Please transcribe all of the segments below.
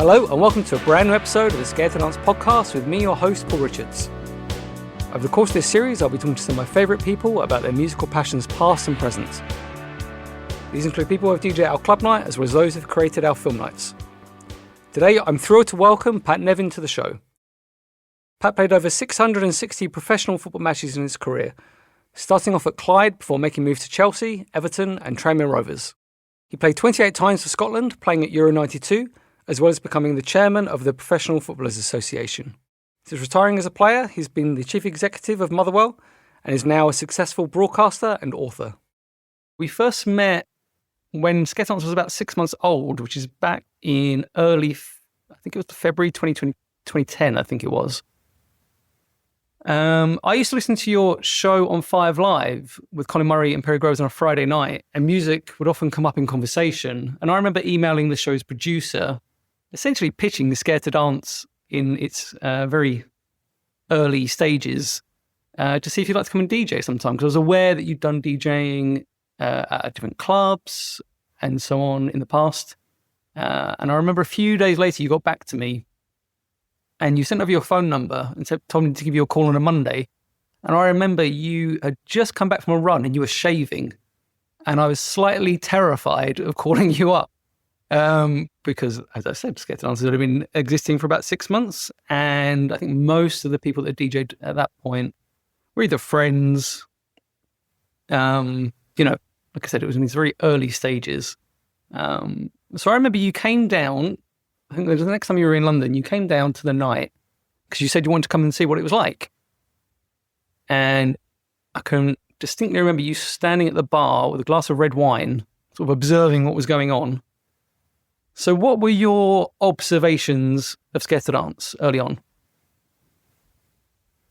Hello and welcome to a brand new episode of the Scared to Dance podcast with me, your host, Paul Richards. Over the course of this series, I'll be talking to some of my favourite people about their musical passions past and present. These include people who have DJed our club night as well as those who have created our film nights. Today, I'm thrilled to welcome Pat Nevin to the show. Pat played over 660 professional football matches in his career, starting off at Clyde before making moves to Chelsea, Everton and Tranmere Rovers. He played 28 times for Scotland, playing at Euro 92, as well as becoming the chairman of the Professional Footballers Association. Since retiring as a player, he's been the chief executive of Motherwell and is now a successful broadcaster and author. We first met when Scared to Dance was about 6 months old, which is back in I think it was February 2010, I think it was. I used to listen to your show on 5 Live with Colin Murray and Perry Groves on a Friday night, and music would often come up in conversation. And I remember emailing the show's producer, essentially pitching the Scared to Dance in its very early stages to see if you'd like to come and DJ sometime, because I was aware that you'd done DJing at different clubs and so on in the past. And I remember a few days later you got back to me and you sent over your phone number and told me to give you a call on a Monday. And I remember you had just come back from a run and you were shaving. And I was slightly terrified of calling you up. Because, as I said, Scared to Dance had been existing for about 6 months, and I think most of the people that DJed at that point were either friends, like I said, it was in these very early stages. So I remember you came down, I think it was the next time you were in London, you came down to the night because you said you wanted to come and see what it was like. And I can distinctly remember you standing at the bar with a glass of red wine, sort of observing what was going on. So what were your observations of Scared to Dance early on?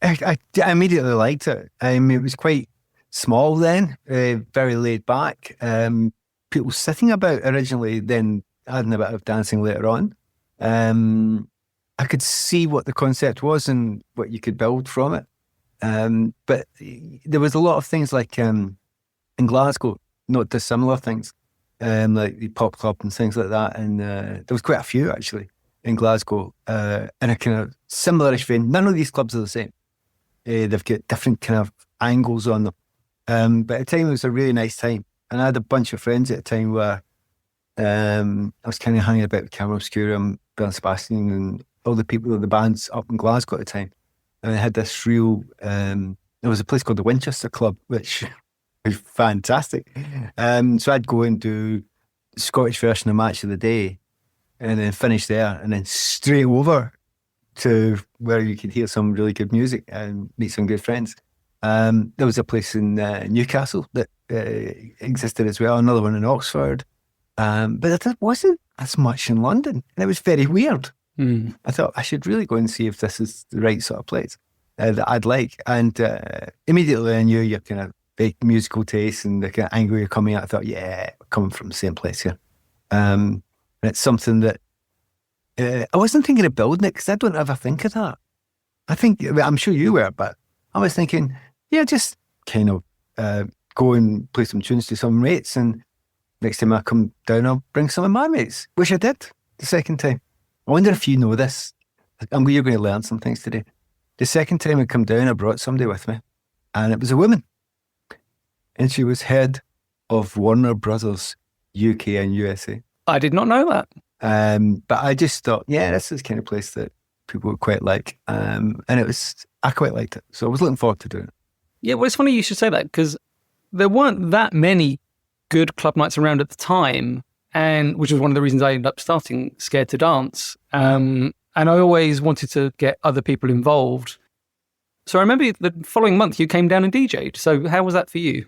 I immediately liked it. It was quite small then, very laid back. People sitting about originally, then adding a bit of dancing later on. I could see what the concept was and what you could build from it. But there was a lot of things like in Glasgow, not dissimilar things. Like the pop club and things like that. And there was quite a few actually in Glasgow in a kind of similar-ish vein. None of these clubs are the same. They've got different kind of angles on them. But at the time it was a really nice time. And I had a bunch of friends at the time where I was kind of hanging about with Camera Obscura and Bill Sebastian and all the people of the bands up in Glasgow at the time. And I had this real, there was a place called the Winchester Club, which was fantastic. So I'd go and do the Scottish version of Match of the Day and then finish there and then straight over to where you could hear some really good music and meet some good friends. There was a place in Newcastle that existed as well, another one in Oxford. But there wasn't as much in London and it was very weird. I thought I should really go and see if this is the right sort of place that I'd like. And immediately I knew your kind of big musical taste and the kind of angle you're coming at. I thought, yeah, we're coming from the same place here. And it's something that I wasn't thinking of building it because I don't ever think of that. I'm sure you were, but I was thinking, yeah, just kind of go and play some tunes to some mates, and next time I come down, I'll bring some of my mates, which I did the second time. I wonder if you know this. You're going to learn some things today. The second time I come down, I brought somebody with me, and it was a woman. And she was head of Warner Brothers UK and USA. I did not know that. But I just thought, yeah, this is the kind of place that people would quite like. And I quite liked it. So I was looking forward to doing it. Yeah, well, it's funny you should say that because there weren't that many good club nights around at the time, and which was one of the reasons I ended up starting Scared to Dance. And I always wanted to get other people involved. So I remember the following month you came down and DJ'd. So how was that for you?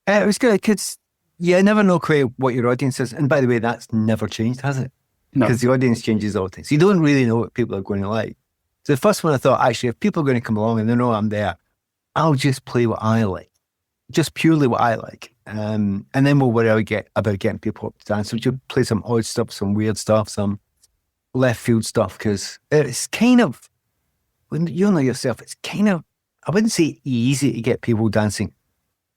It was good because you never know quite what your audience is. And by the way, that's never changed, has it? Because the audience changes all the time. So you don't really know what people are going to like. So the first one I thought, actually, if people are going to come along and they know I'm there, I'll just play what I like. Just purely what I like. And then we'll worry about getting people up to dance. So you play some odd stuff, some weird stuff, some left field stuff, because it's kind of, when you know yourself, it's kind of, I wouldn't say easy to get people dancing,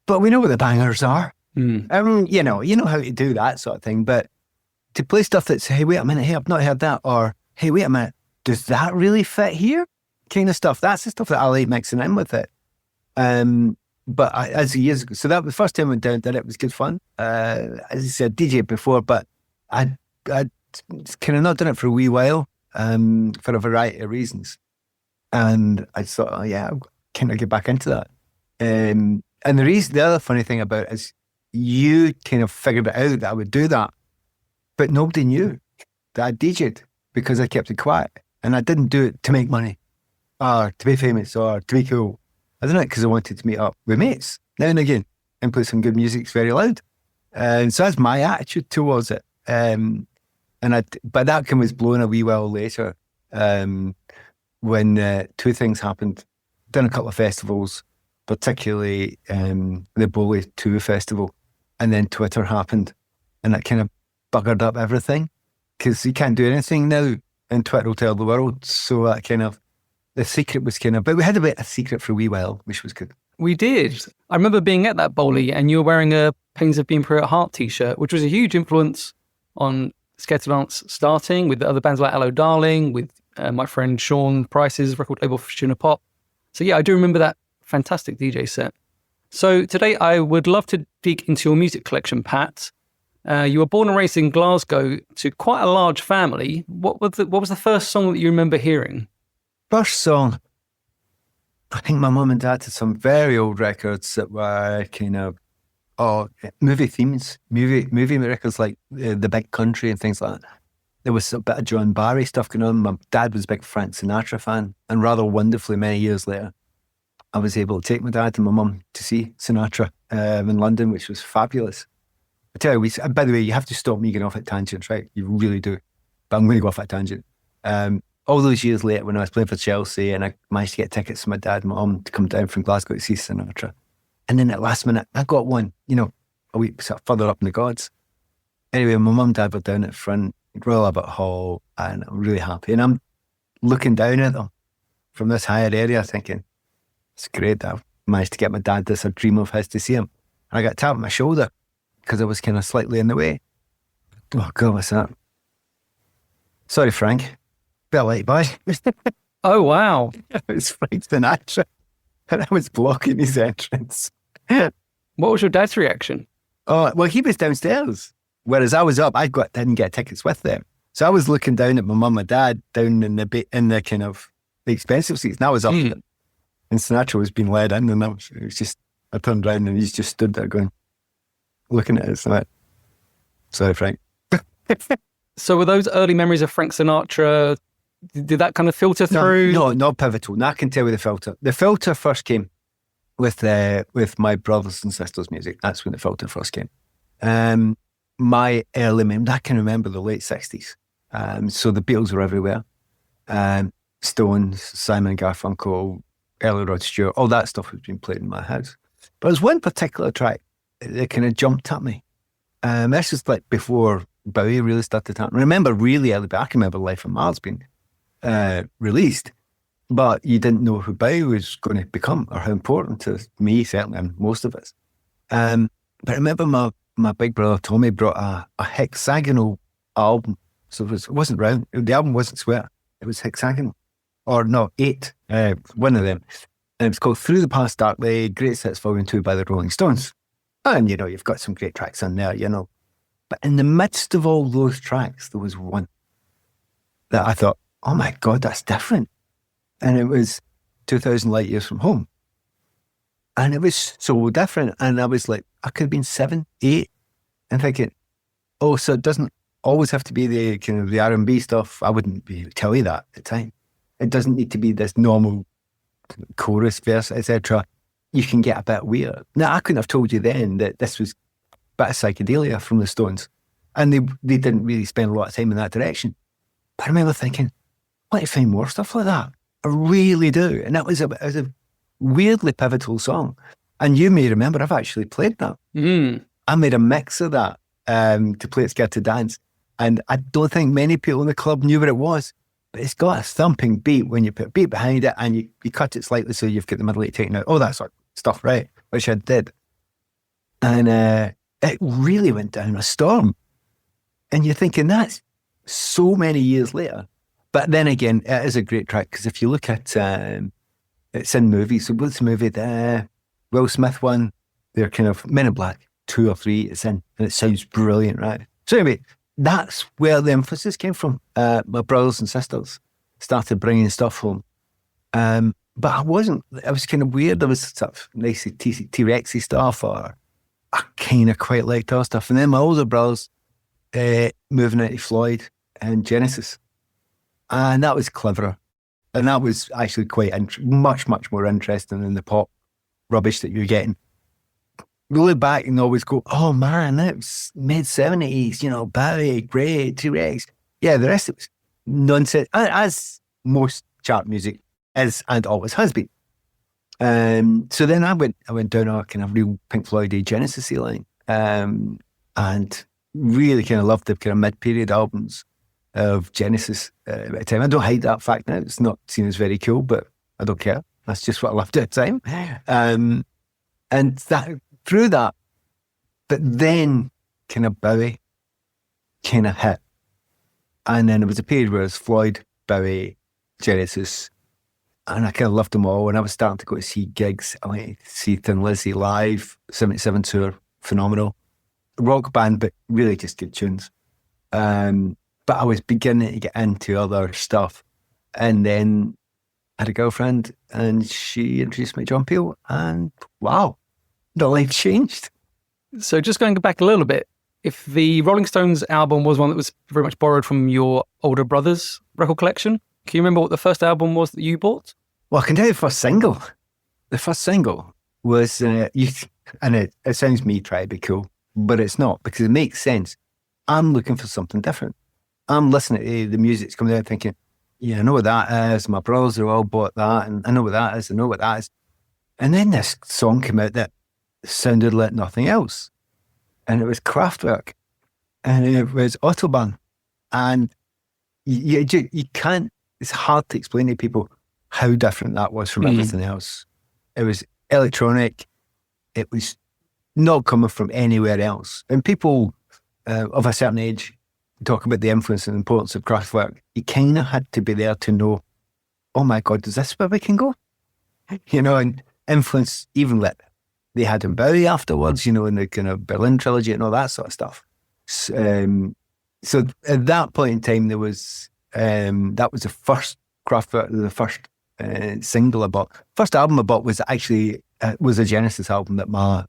but we know what the bangers are. You know how to do that sort of thing. But to play stuff that's, hey, wait a minute, hey, I've not heard that, or hey, wait a minute, does that really fit here? Kind of stuff. That's the stuff that I like mixing in with it. But as the years ago, so that was the first time I went down and did it. It was good fun. As I said, DJ before, but I'd kind of not done it for a wee while for a variety of reasons. And I just thought, oh yeah, I'll kind of get back into that. And the other funny thing about it is you kind of figured it out that I would do that, but nobody knew that I DJ'd because I kept it quiet. And I didn't do it to make money or to be famous or to be cool. I did it because I wanted to meet up with mates now and again and play some good music very loud. And so that's my attitude towards it. But that kind of was blown a wee while later when two things happened. Done a couple of festivals, particularly the Bowley 2 festival, and then Twitter happened, and that kind of buggered up everything because you can't do anything now, and Twitter will tell the world. So that kind of, the secret was kind of, but we had a bit of a secret for a wee while, which was good. We did. I remember being at that Bowley and you were wearing a Pains of Being Pro at Heart t-shirt, which was a huge influence on Scared to Dance starting with the other bands like Hello Darling, with my friend Sean Price's record label Fortuna Pop. So yeah, I do remember that fantastic DJ set. So today I would love to dig into your music collection, Pat. You were born and raised in Glasgow to quite a large family. What was the first song that you remember hearing? First song, I think my mum and dad had some very old records that were kind of movie themes, movie records like The Big Country and things like that. There was a bit of John Barry stuff going on. My dad was a big Frank Sinatra fan, and rather wonderfully, many years later, I was able to take my dad and my mum to see Sinatra in London, which was fabulous. I tell you, by the way, you have to stop me getting off at tangents, right? You really do. But I'm going to go off at tangent. All those years later, when I was playing for Chelsea and I managed to get tickets for my dad and my mum to come down from Glasgow to see Sinatra. And then at last minute, I got one, a week sort of further up in the gods. Anyway, my mum and dad were down at front, Royal Albert Hall, and I'm really happy. And I'm looking down at them from this higher area thinking, it's great that I've managed to get my dad this a dream of his to see him. And I got tapped on my shoulder because I was kind of slightly in the way. Oh, God, what's that? Sorry, Frank. Bit late, boy. Oh, wow. It was Frank Sinatra. And I was blocking his entrance. What was your dad's reaction? Oh, well, he was downstairs. Whereas I was up, didn't get tickets with them. So I was looking down at my mum and dad down in the kind of the expensive seats. And I was up and Sinatra was being led in, and I turned around and he's just stood there going, looking at us. Like, sorry, Frank. So were those early memories of Frank Sinatra, did that kind of filter through? No, not pivotal. Now I can tell you the filter. The filter first came with my brothers and sisters' music. That's when the filter first came. My early memories, I can remember the late 60s. So the Beatles were everywhere. Stones, Simon & Garfunkel, early Rod Stewart, all that stuff was being played in my house. But there's one particular track that kind of jumped at me. This was like before Bowie really started happening. I remember really early, but I can remember Life on Mars being released, but you didn't know who Bowie was going to become or how important to me, certainly, and most of us. But I remember my big brother Tommy brought a hexagonal album. So it wasn't round. The album wasn't square. It was hexagonal. Or no, 8. One of them. And it was called Through the Past Darkly, Greatest Hits Volume 2 by the Rolling Stones. And, you've got some great tracks on there, But in the midst of all those tracks, there was one that I thought, oh my God, that's different. And it was 2,000 Light Years from Home. And it was so different. And I was like, I could have been 7, 8, and thinking, oh, so it doesn't always have to be the kind of the R&B stuff. I wouldn't be able to tell you that at the time. It doesn't need to be this normal chorus, verse, etc. You can get a bit weird. Now, I couldn't have told you then that this was a bit of psychedelia from the Stones. And they didn't really spend a lot of time in that direction. But I remember thinking, I want to find more stuff like that. I really do. And that was a weirdly pivotal song. And you may remember, I've actually played that. I made a mix of that to play at Scared to Dance. And I don't think many people in the club knew what it was. But it's got a thumping beat when you put a beat behind it and you cut it slightly so you've got the middle eight taken out. All that sort of stuff, right? Which I did. And it really went down a storm. And you're thinking that's so many years later. But then again, it is a great track because if you look at it's in movies. So what's the movie? The Will Smith one. They're kind of Men in Black 2 or 3. It's in, and it sounds brilliant, right? So anyway, that's where the emphasis came from. My brothers and sisters started bringing stuff home. But I wasn't. It was kind of weird. There was stuff nice T-Rexy stuff, or I kind of quite liked our stuff. And then my older brothers moving into Floyd and Genesis, and that was cleverer. And that was actually quite much more interesting than the pop rubbish that you're getting. We look back and always go, oh man, that was mid-70s, you know, Bowie, Grey, T-Rex. Yeah, the rest of it was nonsense, as most chart music is and always has been. So then I went down a kind of real Pink Floyd Genesis line, and really kind of loved the kind of mid-period albums of Genesis at the time. I don't hide that fact now. It's not seen as very cool, but I don't care. That's just what I loved at the time. And that through that, but then kind of Bowie kind of hit. And then there was a period where it was Floyd, Bowie, Genesis, and I kind of loved them all. And I was starting to go to see gigs. I went to see Thin Lizzy live, 77 tour, phenomenal. Rock band, but really just good tunes. But I was beginning to get into other stuff. And then I had a girlfriend and she introduced me to John Peel, and wow, the life changed. So just going back a little bit, if the Rolling Stones album was one that was very much borrowed from your older brother's record collection, can you remember what the first album was that you bought? Well, I can tell you the first single. The first single was, and it sounds me trying to be cool, but it's not, because it makes sense. I'm looking for something different. I'm listening to the music that's coming out thinking, yeah, I know what that is. My brothers are all bought that, and I know what that is. I know what that is. And then this song came out that sounded like nothing else. And it was Kraftwerk. And it was Autobahn. And you can't, it's hard to explain to people how different that was from everything else. It was electronic. It was not coming from anywhere else. And people of a certain age talk about the influence and importance of Kraftwerk. You kind of had to be there to know, oh my God, is this where we can go? You know, and influence even that they had in Bowie afterwards, you know, in the kind of Berlin trilogy and all that sort of stuff. So at that point in time, there was, that was the first Kraftwerk, the first single I bought. First album I bought was actually, was a Genesis album that my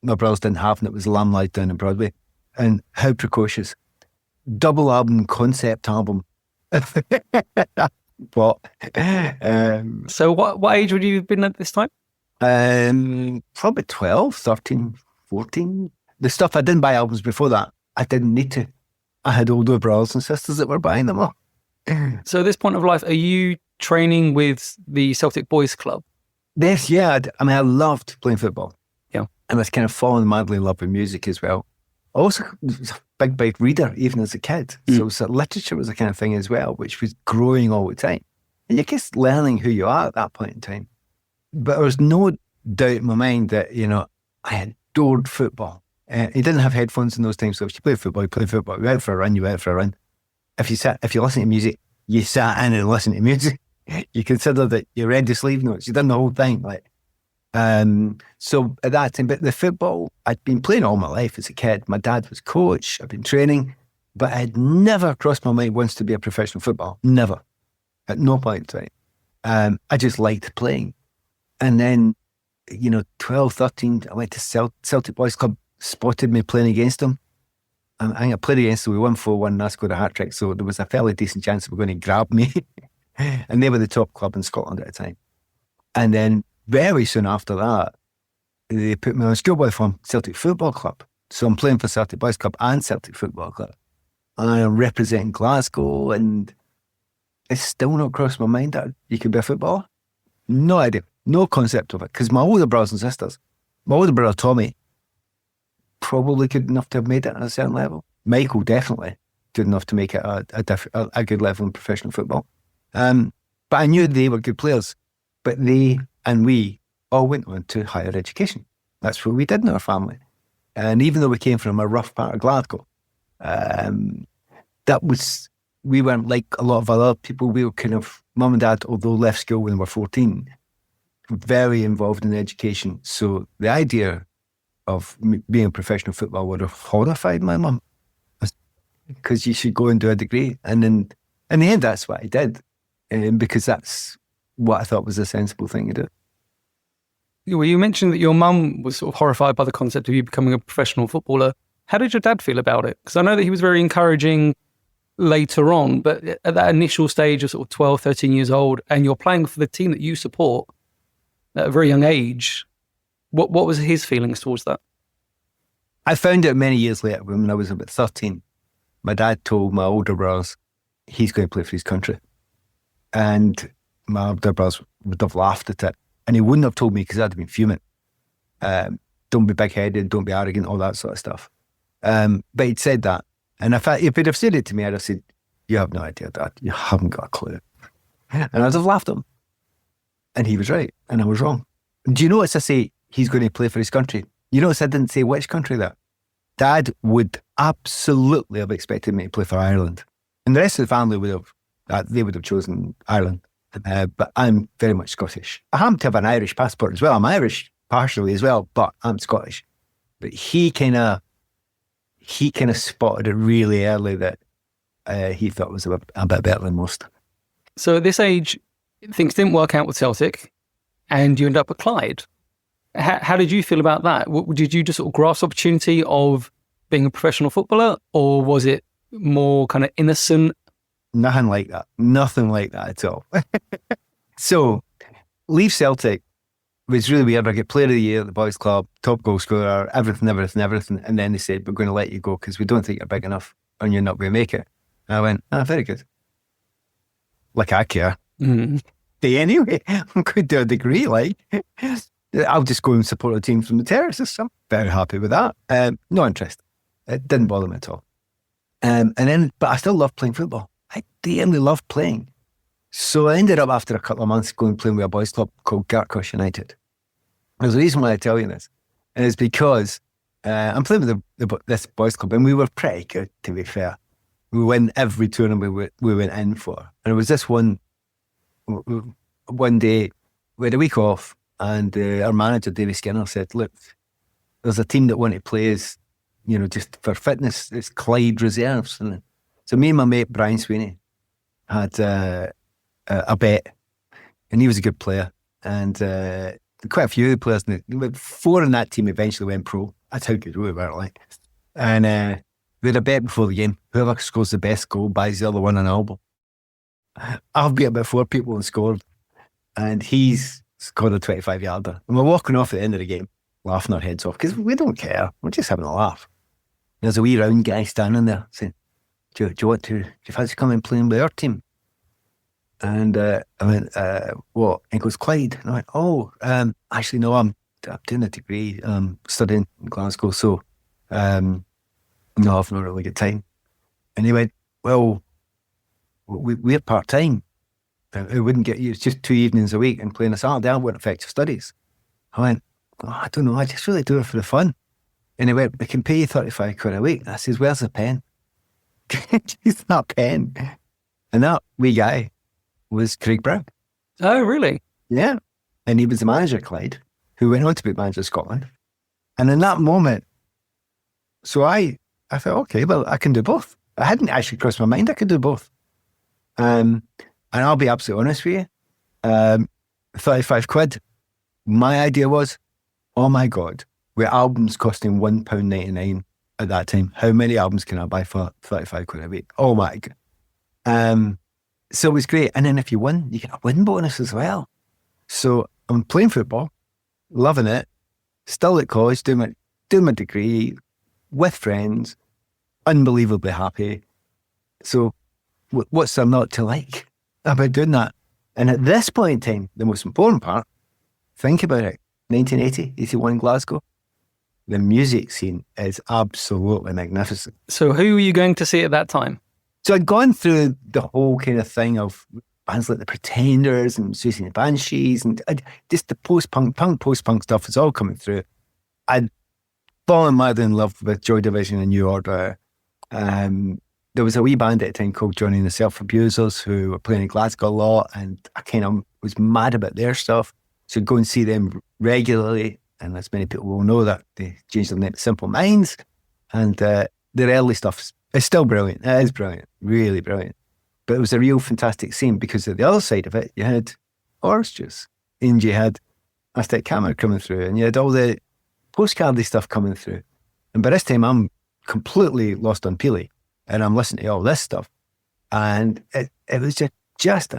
brothers didn't have, and it was Lamb Lies Down on Broadway. And how precocious. Double album, concept album. But so what age would you have been at this time? Probably 12, 13, 14. The stuff I didn't buy albums before that. I didn't need to. I had older brothers and sisters that were buying them all. So at this point of life, are you training with the Celtic Boys Club? Yes, yeah. I mean, I loved playing football. Yeah. And I was kind of falling madly in love with music as well. I also was a big reader, even as a kid. So literature was a kind of thing as well, which was growing all the time. And you're just learning who you are at that point in time. But there was no doubt in my mind that, you know, I adored football. You didn't have headphones in those times, so if you played football, you played football. You went out for a run, you went out for a run. If you listen to music, you sat in and listened to music. You consider that you read the sleeve notes. You done the whole thing, like. So at that time, but the football, I'd been playing all my life as a kid. My dad was coach. I'd been training, but I'd never crossed my mind once to be a professional footballer. Never, at no point in time. I just liked playing. And then, you know, 12, 13, I went to Celtic Boys Club, spotted me playing against them. I think I played against them. We won 4-1 and I scored a hat-trick. So there was a fairly decent chance they were going to grab me. And they were the top club in Scotland at the time. And then very soon after that, they put me on schoolboy form, Celtic Football Club. So I'm playing for Celtic Boys Club and Celtic Football Club. And I'm representing Glasgow, and it's still not crossed my mind that you could be a footballer. No idea. No concept of it. Because my older brothers and sisters, my older brother Tommy, probably good enough to have made it at a certain level. Michael, definitely good enough to make it a good level in professional football. But I knew they were good players. But they and we all went on to higher education. That's what we did in our family. And even though we came from a rough part of Glasgow, We weren't like a lot of other people. We were kind of, mum and dad, although left school when they were 14, very involved in education. So the idea of being a professional footballer would have horrified my mum, because you should go and do a degree. And then in the end, that's what I did, because that's what I thought was a sensible thing to do. Well, you mentioned that your mum was sort of horrified by the concept of you becoming a professional footballer. How did your dad feel about it? Because I know that he was very encouraging later on, but at that initial stage of sort of 12, 13 years old, and you're playing for the team that you support at a very young age, what was his feelings towards that? I found out many years later, when I was about 13, my dad told my older brothers he's going to play for his country. And my older brothers would have laughed at it. And he wouldn't have told me, because I'd have been fuming. Don't be big-headed, don't be arrogant, all that sort of stuff. But he'd said that. And if he'd have said it to me, I'd have said, you have no idea, Dad. You haven't got a clue. And I'd have laughed at him. And he was right, and I was wrong. Do you notice I say he's going to play for his country? You notice I didn't say which country that? Dad would absolutely have expected me to play for Ireland. And the rest of the family would have chosen Ireland. But I'm very much Scottish. I happen to have an Irish passport as well. I'm Irish partially as well, but I'm Scottish. But he kind of spotted it really early that he thought was a bit better than most. So at this age, things didn't work out with Celtic, and you end up at Clyde. How did you feel about that? Did you just sort of grasp the opportunity of being a professional footballer, or was it more kind of innocent? Nothing like that. Nothing like that at all. So, leave Celtic was really weird. I get player of the year at the boys' club, top goal scorer, everything. And then they said, we're going to let you go because we don't think you're big enough and you're not going to make it. And I went, very good. Like I care. Mm-hmm. Anyway, I'm going to do a degree. Like, I'll just go and support a team from the terraces. I'm very happy with that. No interest. It didn't bother me at all. But I still love playing football. I dearly loved playing. So I ended up, after a couple of months, going and playing with a boys' club called Gartcosh United. There's a reason why I tell you this, and it's because I'm playing with this boys' club, and we were pretty good, to be fair. We win every tournament we went in for. And it was this one day, we had a week off, and our manager, Davy Skinner, said, look, there's a team that want to play us, just for fitness. It's Clyde reserves. And so me and my mate, Brian Sweeney, had a bet, and he was a good player. And quite a few of the players, 4 in that team eventually went pro. That's how good we were, like. And we had a bet before the game. Whoever scores the best goal buys the other one an album. I've beat about 4 people and scored, and he's scored a 25-yarder. And we're walking off at the end of the game, laughing our heads off, because we don't care. We're just having a laugh. And there's a wee round guy standing there saying, do you fancy coming and playing with our team? And I went, what? And he goes, Clyde. And I went, actually, no, I'm doing a degree, studying in Glasgow, so no, I've not really got time. And he went, well, we're part-time. It wouldn't get you, it's just 2 evenings a week and playing a Saturday, that wouldn't affect your studies. I went, I don't know, I just really do it for the fun. And he went, we can pay you 35 quid a week. I says, where's the pen? He's not pen. And that wee guy was Craig Brown. Oh, really? Yeah. And he was the manager of Clyde, who went on to be manager of Scotland. And in that moment, so I thought, okay, well, I can do both. I hadn't actually crossed my mind I could do both. And I'll be absolutely honest with you, 35 quid. My idea was, oh my God, with albums costing £1.99 at that time, how many albums can I buy for 35 quid a week? Oh my God. So it was great. And then if you win, you get a win bonus as well. So I'm playing football, loving it, still at college, doing my degree with friends, unbelievably happy. So what's there not to like about doing that? And at this point in time, the most important part, think about it, 1980, 81 Glasgow, the music scene is absolutely magnificent. So who were you going to see at that time? So I'd gone through the whole kind of thing of bands like the Pretenders and Susie and the Banshees, and just the post-punk stuff was all coming through. I'd fallen madly in love with Joy Division and New Order. There was a wee band at the time called Johnny and the Self Abusers who were playing in Glasgow a lot, and I kind of was mad about their stuff. So I'd go and see them regularly, and as many people will know that they changed their name to Simple Minds, and their early stuff is still brilliant. It is brilliant, really brilliant. But it was a real fantastic scene because at the other side of it, you had Orange Juice, and you had Aztec Camera coming through, and you had all the postcardy stuff coming through. And by this time, I'm completely lost on Peely, and I'm listening to all this stuff. And it was just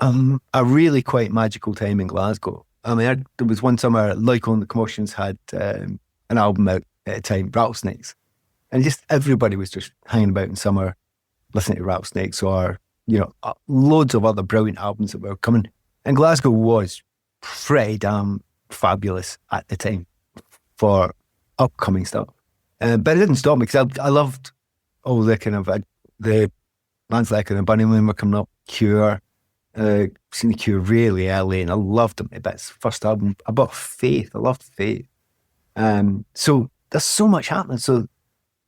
a really quite magical time in Glasgow. I mean, there was one summer, Lyco and the Commotions had an album out at the time, Rattlesnakes. And just everybody was just hanging about in summer, listening to Rattlesnakes or, loads of other brilliant albums that were coming. And Glasgow was pretty damn fabulous at the time for upcoming stuff. But it didn't stop me because I loved all the kind of the bands like the Bunnymen were coming up, Cure. Seen the Cure really early, and I loved them. It's first album. I bought Faith. I loved Faith. So there's so much happening. So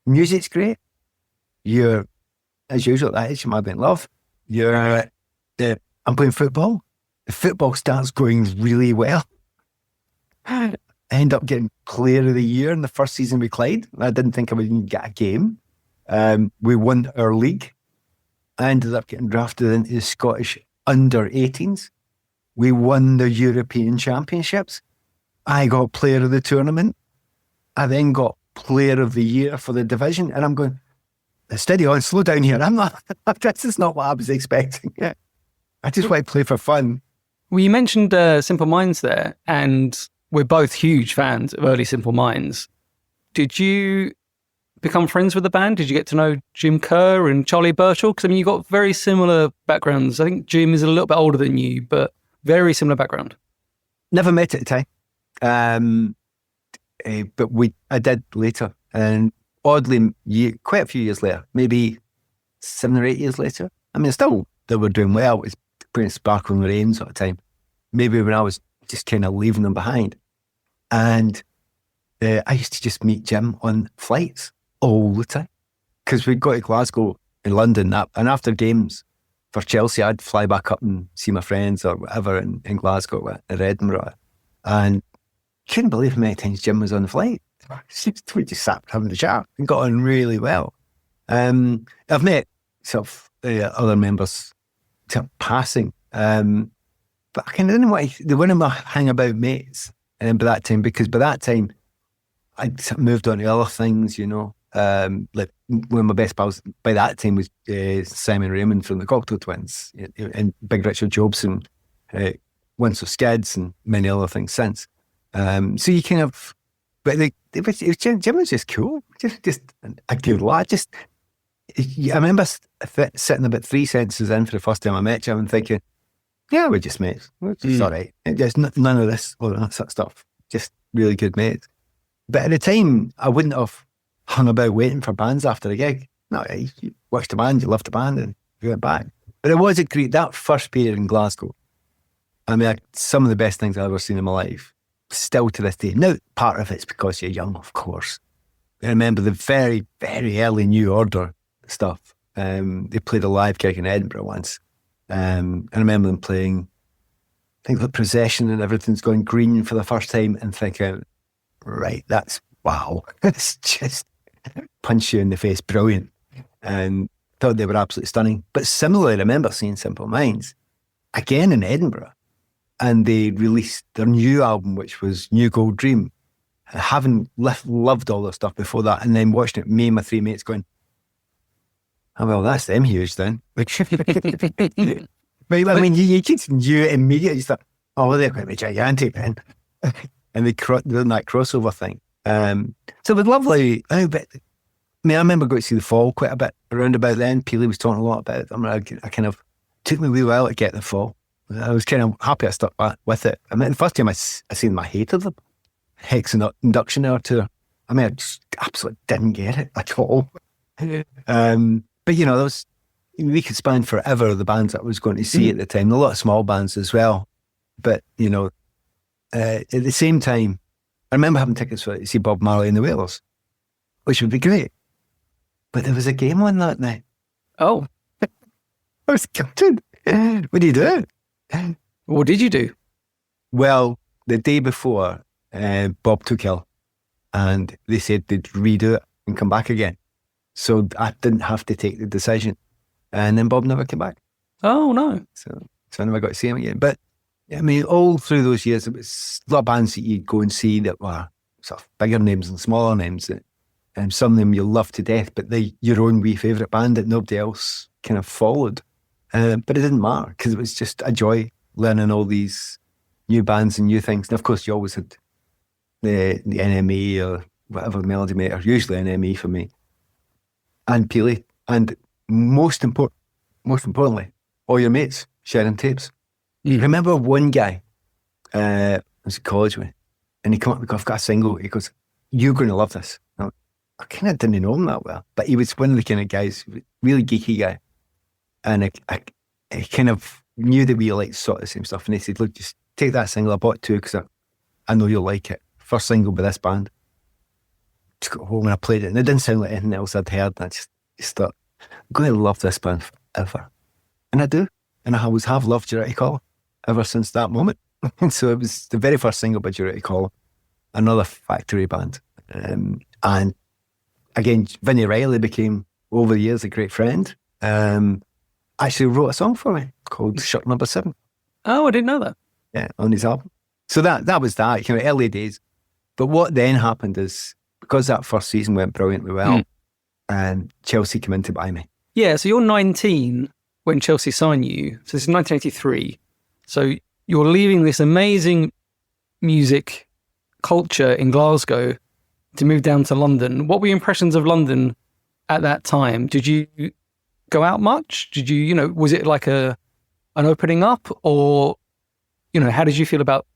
music's great. You're, as usual, at that age, you might be in love. I'm playing football. The football starts going really well. I end up getting player of the year in the first season with Clyde. I didn't think I would even get a game. We won our league. I ended up getting drafted into the Scottish under-18s. We won the European Championships. I got player of the tournament. I then got player of the year for the division. And I'm going, steady on, slow down here. This is not what I was expecting. I just want to play for fun. Well, you mentioned Simple Minds there, and we're both huge fans of early Simple Minds. Did you become friends with the band? Did you get to know Jim Kerr and Charlie Birchall? Because, I mean, you got very similar backgrounds. I think Jim is a little bit older than you, but very similar background. Never met at the time. But I did later. And oddly, quite a few years later, maybe 7 or 8 years later. I mean, still, they were doing well. It was playing Sparkling Rain sort of time. Maybe when I was just kind of leaving them behind. And I used to just meet Jim on flights all the time. Because we'd go to Glasgow and London, and after games for Chelsea, I'd fly back up and see my friends or whatever in Glasgow or Edinburgh. And couldn't believe how many times Jim was on the flight. We just sat having a chat and got on really well. I've met sort of other members sort of passing, but I kind of didn't want to, they weren't my hang about mates by that time, because by that time I'd sort of moved on to other things, like one of my best pals by that time was Simon Raymond from the Cocteau Twins and Big Richard Jobson, Once of Skids and many other things since. So you kind of, but Jim was just cool, just a good lad. I remember sitting about 3 sentences in for the first time I met Jim and thinking, yeah, we're just mates. We're just all right. There's none of this or that sort of stuff. Just really good mates. But at the time, I wouldn't have hung about waiting for bands after the gig. No, you watched the band, you loved the band, and you went back. But it was a great, that first period in Glasgow, I mean, some of the best things I've ever seen in my life, still to this day. Now, part of it's because you're young, of course. I remember the very, very early New Order stuff. They played a live gig in Edinburgh once. I remember them playing, I think, the Procession and Everything's Going Green for the first time and thinking, right, that's wow. It's just punch you in the face, brilliant. And thought they were absolutely stunning. But similarly, I remember seeing Simple Minds again in Edinburgh, and they released their new album, which was New Gold Dream. Having loved all their stuff before that, and then watching it, me and my 3 mates going, oh, well, that's them huge then. But I mean, you just knew it immediately. You thought, oh, well, they're going to be gigantic then. And they did that crossover thing. So it was lovely. I remember going to see The Fall quite a bit around about then. Peely was talking a lot about it. I mean, I kind of took me a wee while to get The Fall. I was kind of happy I stuck back with it. I mean, the first time I seen them, I hated them. Hex Induction Hour tour. I mean, I just absolutely didn't get it at all. But those, we could span forever the bands that I was going to see at the time. A lot of small bands as well. But at the same time, I remember having tickets to see Bob Marley and the Wailers, which would be great. But there was a game on that night. Oh, I was gutted. What do you do? what did you do? Well, the day before, Bob took ill, and they said they'd redo it and come back again. So I didn't have to take the decision. And then Bob never came back. Oh, no. So I never got to see him again. But I mean, all through those years, it was a lot of bands that you'd go and see that were sort of bigger names and smaller names. And some of them you'll love to death, but they're your own wee favourite band that nobody else kind of followed. But it didn't matter because it was just a joy learning all these new bands and new things. And of course, you always had the NME or whatever Melody Maker, usually NME for me, and Peely. And most importantly, all your mates sharing tapes. I remember one guy I was at college with, and he came up and I've got a single. He goes, "You're going to love this." I kind of didn't know him that well, but he was one of the kind of guys, really geeky guy. And I kind of knew that we liked sort of the same stuff. And he said, "Look, just take that single. I bought it too because I know you'll like it. First single by this band." Just got home and I played it, and it didn't sound like anything else I'd heard. And I just thought, I'm going to love this band forever. And I do. And I always have loved Duty Call ever since that moment. And so it was the very first single by Duty Call, another Factory band. And again, Vinnie Riley became, over the years, a great friend. Actually wrote a song for me called Shirt Number 7. Oh, I didn't know that. Yeah, on his album. So that was that, kind of early days. But what then happened is, because that first season went brilliantly well, and Chelsea came in to buy me. Yeah, so you're 19 when Chelsea signed you. So this is 1983. So you're leaving this amazing music culture in Glasgow to move down to London. What were your impressions of London at that time? Did you go out much? Did you, was it like an opening up, or, how did you feel about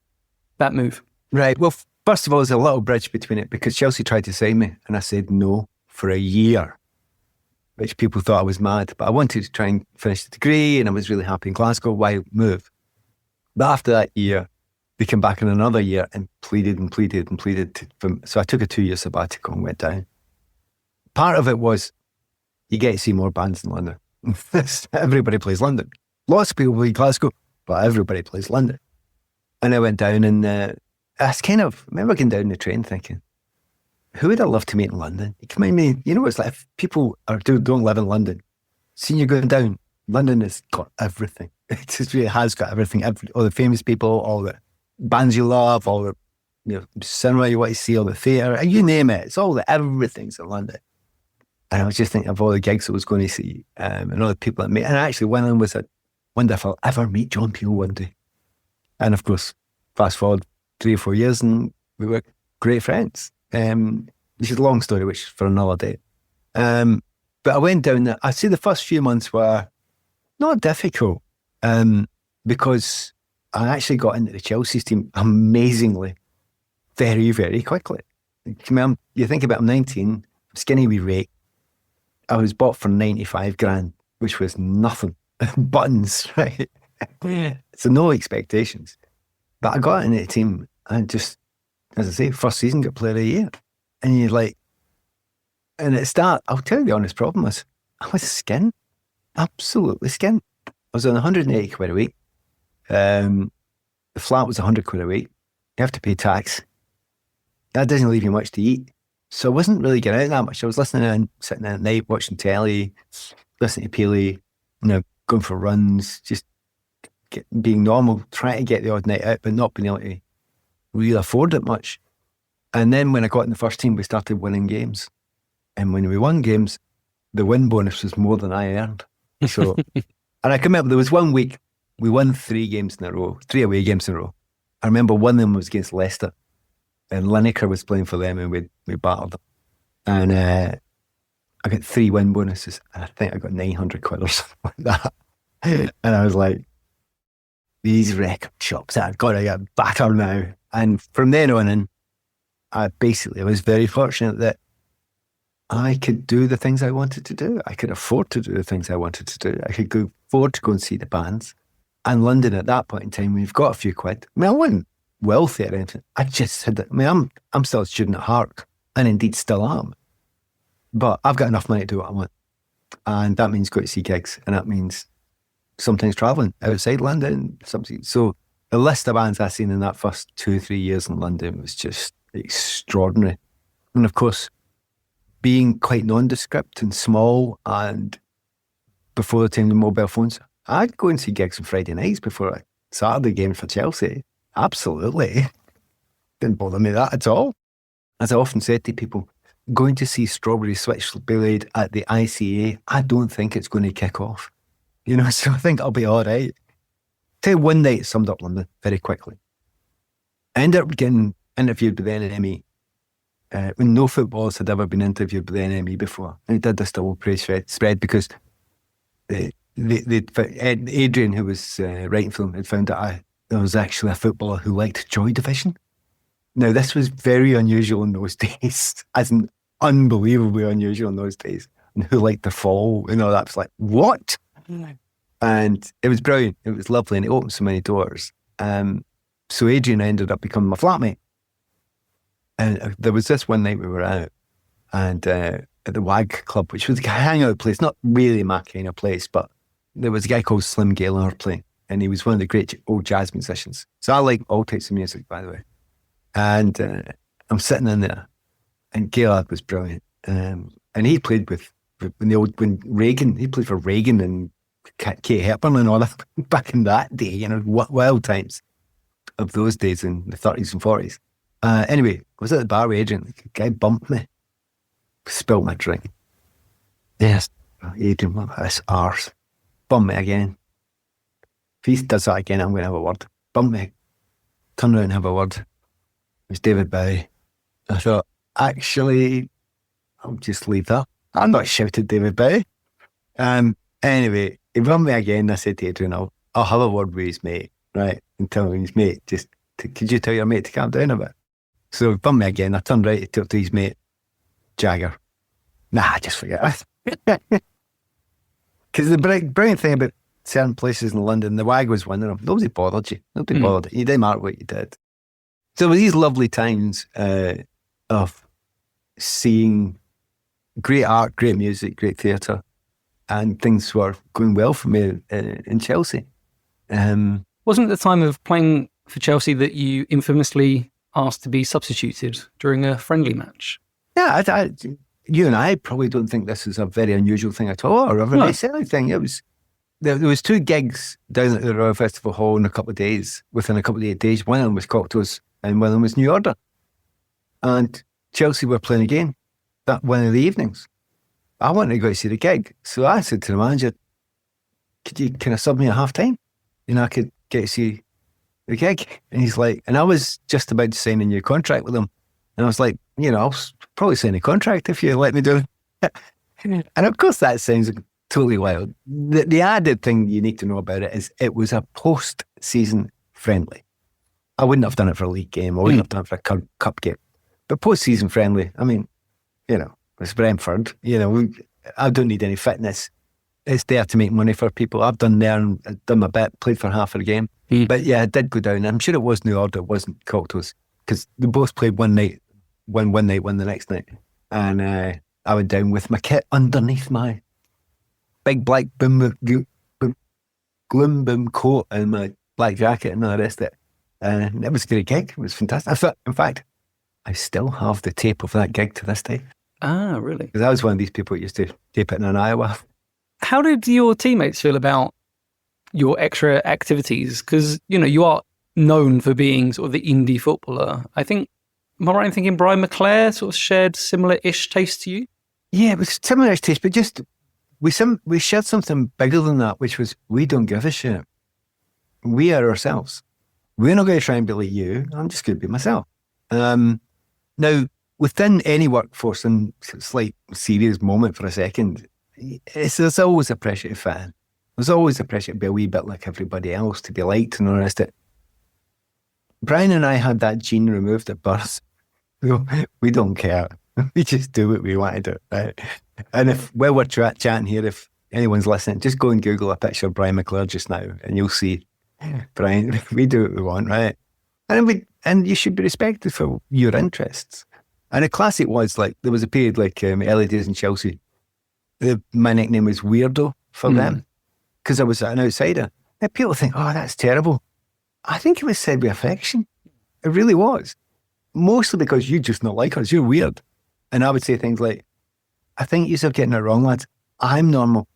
that move? Right. Well, first of all, there's a little bridge between it because Chelsea tried to sign me and I said no for a year, which people thought I was mad. But I wanted to try and finish the degree and I was really happy in Glasgow. Why move? But after that year, they came back in another year and pleaded and pleaded and pleaded. So I took a 2-year sabbatical and went down. Part of it was you get to see more bands in London. Everybody plays London. Lots of people play Glasgow, but everybody plays London. And I went down and I remember going down the train thinking, who would I love to meet in London? You come in me, it's like if people don't live in London, seeing you going down, London has got everything. It just really has got everything. All the famous people, all the bands you love, all the cinema you want to see, all the theatre, you name it. It's all everything's in London. And I was just thinking of all the gigs I was going to see and all the people I met. And actually one of them was, I wonder if I'll ever meet John Peel one day. And of course, fast forward 3 or 4 years and we were great friends. Which is a long story, which is for another day. But I went down there. I'd say the first few months were not difficult because I actually got into the Chelsea's team amazingly, very, very quickly. You think about it, I'm 19, skinny wee rake. I was bought for 95 grand, which was nothing. Buttons, right? Yeah. So no expectations. But I got into the team and just, as I say, first season got player of the year. And you're like, and at the start, I'll tell you the honest problem was, I was skinned. Absolutely skinned. I was on 180 quid a week. The flat was 100 quid a week. You have to pay tax. That doesn't leave you much to eat. So I wasn't really getting out that much. I was listening and sitting at night, watching telly, listening to Peely, going for runs, just being normal, trying to get the odd night out, but not being able to really afford it much. And then when I got in the first team, we started winning games. And when we won games, the win bonus was more than I earned. So, and I can remember there was one week, we won 3 games in a row, 3 away games in a row. I remember one of them was against Leicester. And Lineker was playing for them and we battled them. And I got 3 win bonuses. And I think I got 900 quid or something like that. And I was like, these record shops, I've got to get battered now. And from then on in, I was very fortunate that I could do the things I wanted to do. I could afford to do the things I wanted to do. I could afford to go and see the bands. And London at that point in time, we've got a few quid. I wasn't wealthy or anything. I just had I'm still a student at heart, and indeed still am. But I've got enough money to do what I want. And that means going to see gigs. And that means sometimes travelling outside London. So the list of bands I've seen in that first 2 or 3 years in London was just extraordinary. And of course, being quite nondescript and small, and before the time of mobile phones, I'd go and see gigs on Friday nights before a Saturday game for Chelsea. Absolutely. Didn't bother me that at all. As I often said to people, going to see Strawberry Switchblade at the ICA, I don't think it's going to kick off. You know, so I think I'll be all right. Tell you one night summed up London very quickly. I ended up getting interviewed with the NME when no footballers had ever been interviewed with the NME before. And he did this double praise spread because Adrian, who was writing for them, had found that there was actually a footballer who liked Joy Division. Now, this was very unusual in those days, as in unbelievably unusual in those days, and who liked The Fall, that was like, what? And it was brilliant. It was lovely, and it opened so many doors. So Adrian ended up becoming my flatmate. And there was this one night we were out, and at the WAG Club, which was a hangout place, not really my kind of place, but there was a guy called Slim Gaylor playing, and he was one of the great old jazz musicians. So I like all types of music, by the way. And I'm sitting in there, and Gaylord was brilliant. And he played when Reagan, he played for Reagan and Kate Hepburn and all that back in that day, wild times of those days in the 30s and 40s. Anyway, I was at the bar with Adrian. The guy bumped me, spilled my drink. Yes, Adrian, this arse. Bump me again. If he does that again, I'm going to have a word. Bump me. Turn around and have a word. It was David Bowie. I thought, actually, I'll just leave that. I'm not shouting David Bowie. Anyway, he bumped me again. I said to Adrian, I'll have a word with his mate, right? And tell him his mate, could you tell your mate to calm down a bit? So he bumped me again. I turned right to talk to his mate, Jagger. Nah, just forget it. Because the brilliant thing about certain places in London, the WAG was one of them. Nobody bothered you. Nobody bothered you. You didn't matter what you did. So it was these lovely times of seeing great art, great music, great theatre, and things were going well for me in Chelsea. Wasn't it the time of playing for Chelsea that you infamously asked to be substituted during a friendly match? Yeah, you and I probably don't think this is a very unusual thing at all, or a very silly thing. It was there was 2 gigs down at the Royal Festival Hall in a couple of days, within a couple of days. One of them was Cocteau's and one of them was New Order. And Chelsea were playing again that one of the evenings. I wanted to go to see the gig. So I said to the manager, could you kind of sub me at half time? I could get to see the gig. And he's like, and I was just about to sign a new contract with him. And I was like, I'll probably sign a contract if you let me do it. And of course that sounds totally wild. The added thing you need to know about it is it was a post-season friendly. I wouldn't have done it for a league game. I wouldn't have done it for a cup game. But post-season friendly, I mean, it's Brentford. I don't need any fitness. It's there to make money for people. I've done there and done my bit, played for half of the game. But yeah, it did go down. I'm sure it was New Order, it wasn't Cocteau's, because they both played one night, won one night, won the next night. And I went down with my kit underneath my big black gloom boom coat and my black jacket and all the rest of it. And it was a great gig. It was fantastic. I thought, in fact, I still have the tape of that gig to this day. Ah, really? Because I was one of these people who used to tape it in an Iowa. How did your teammates feel about your extra activities? Because, you are known for being sort of the indie footballer. I think, am I right in thinking Brian McClare sort of shared similar-ish taste to you? Yeah, it was similar-ish taste, but just we shared something bigger than that, which was we don't give a shit. We are ourselves. We're not going to try and be like you. I'm just going to be myself. Now, within any workforce, and it's like a serious moment for a second, there's always a pressure to fit in. There's always a pressure to be a wee bit like everybody else, to be liked and all the rest of it. Brian and I had that gene removed at birth. We don't care. We just do what we want to do, right? And while we're chatting here, if anyone's listening, just go and Google a picture of Brian McClure just now and you'll see Brian, we do what we want, right? And you should be respected for your interests. And a classic was like, there was a period like early days in Chelsea. My nickname was Weirdo for them because I was an outsider. And people think, oh, that's terrible. I think it was said with affection. It really was. Mostly because you just not like us. You're weird. And I would say things like, I think you're getting it wrong, lads. I'm normal.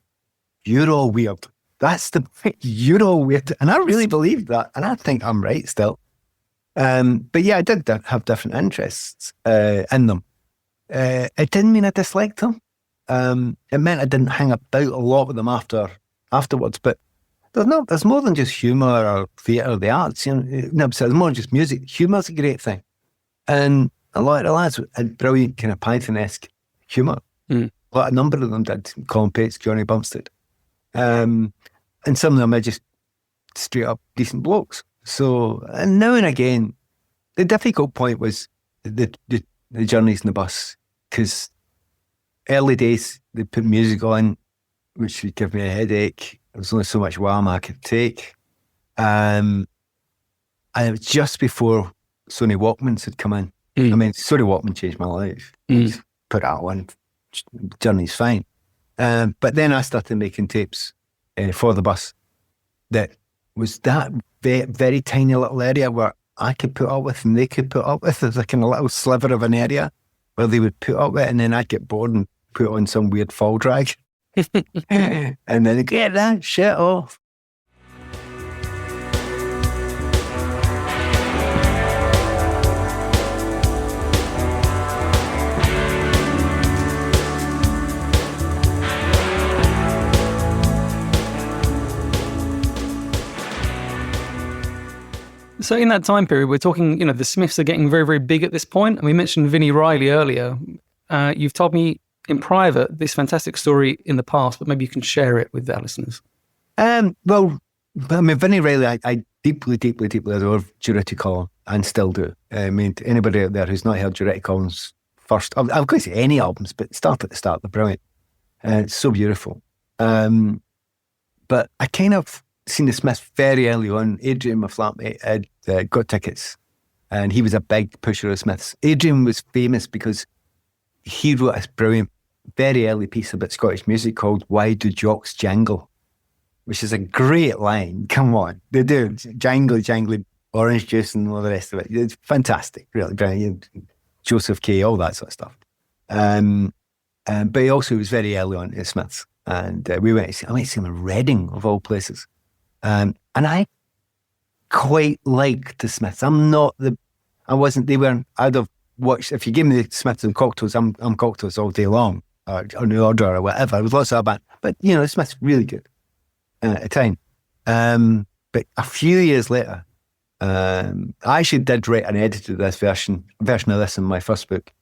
You're all weird. That's the you're all weird. And I really believed that. And I think I'm right still. But yeah, I did have different interests in them. It didn't mean I disliked them. It meant I didn't hang about a lot with them afterwards. But there's more than just humour or theatre or the arts. So there's more than just music. Humour's a great thing. And a lot of the lads had brilliant kind of Python-esque humour. A number of them did. Colin Pates, Johnny Bumstead. And some of them are just straight up decent blokes. So, and now and again, the difficult point was the journeys in the bus, because early days they put music on, which would give me a headache. There was only so much wham I could take. And it was just before Sony Walkmans had come in. I mean, Sony Walkman changed my life. Just put that on, journey's fine. But then I started making tapes for the bus that was that very tiny little area where I could put up with and they could put up with. There's like a little sliver of an area where they would put up with it, and then I'd get bored and put on some weird fall drag. And then they'd get that shit off. So in that time period, we're talking, the Smiths are getting very, very big at this point. And we mentioned Vinnie Riley earlier. You've told me in private this fantastic story in the past, but maybe you can share it with our listeners. Well, I mean, Vinnie Riley, I deeply, deeply, deeply adore Duretti Collin and still do. I mean, anybody out there who's not heard Duretti Collin's first, I'm going to say any albums, but start at the start, they're brilliant. It's so beautiful. But I kind of seen the Smiths very early on. Adrian, my flatmate, had got tickets, and he was a big pusher of Smiths. Adrian was famous because he wrote this brilliant, very early piece about Scottish music called "Why Do Jocks Jangle?", which is a great line. Come on, they do jangly orange juice and all the rest of it. It's fantastic, really brilliant. Joseph K, all that sort of stuff. But he also was very early on at Smiths, and I went to see him in Reading of all places. And I quite liked the Smiths. I'd have watched, if you give me the Smiths and Cocteaus, I'm Cocteaus all day long, or New Order or whatever. I was lots of that band. But, the Smiths really good at the time. But a few years later, I actually did write and edited this version of this in my first book.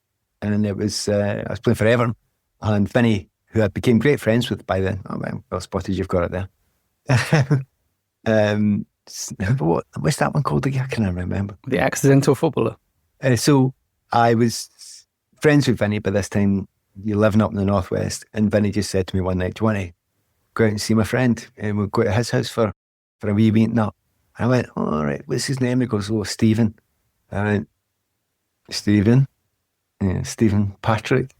And it was, I was playing for Everton, and Vinnie, who I became great friends with by then. Oh, well spotted, you've got it there. What's that one called again? I can't remember. The Accidental Footballer. So I was friends with Vinnie by this time. You're living up in the Northwest, and Vinnie just said to me one night, "Do you want to go out and see my friend?" And we'll go to his house for a wee meeting up. And I went, "Oh, all right, what's his name?" He goes, "Oh, Stephen." I went, "Stephen?" Yeah, Stephen Patrick.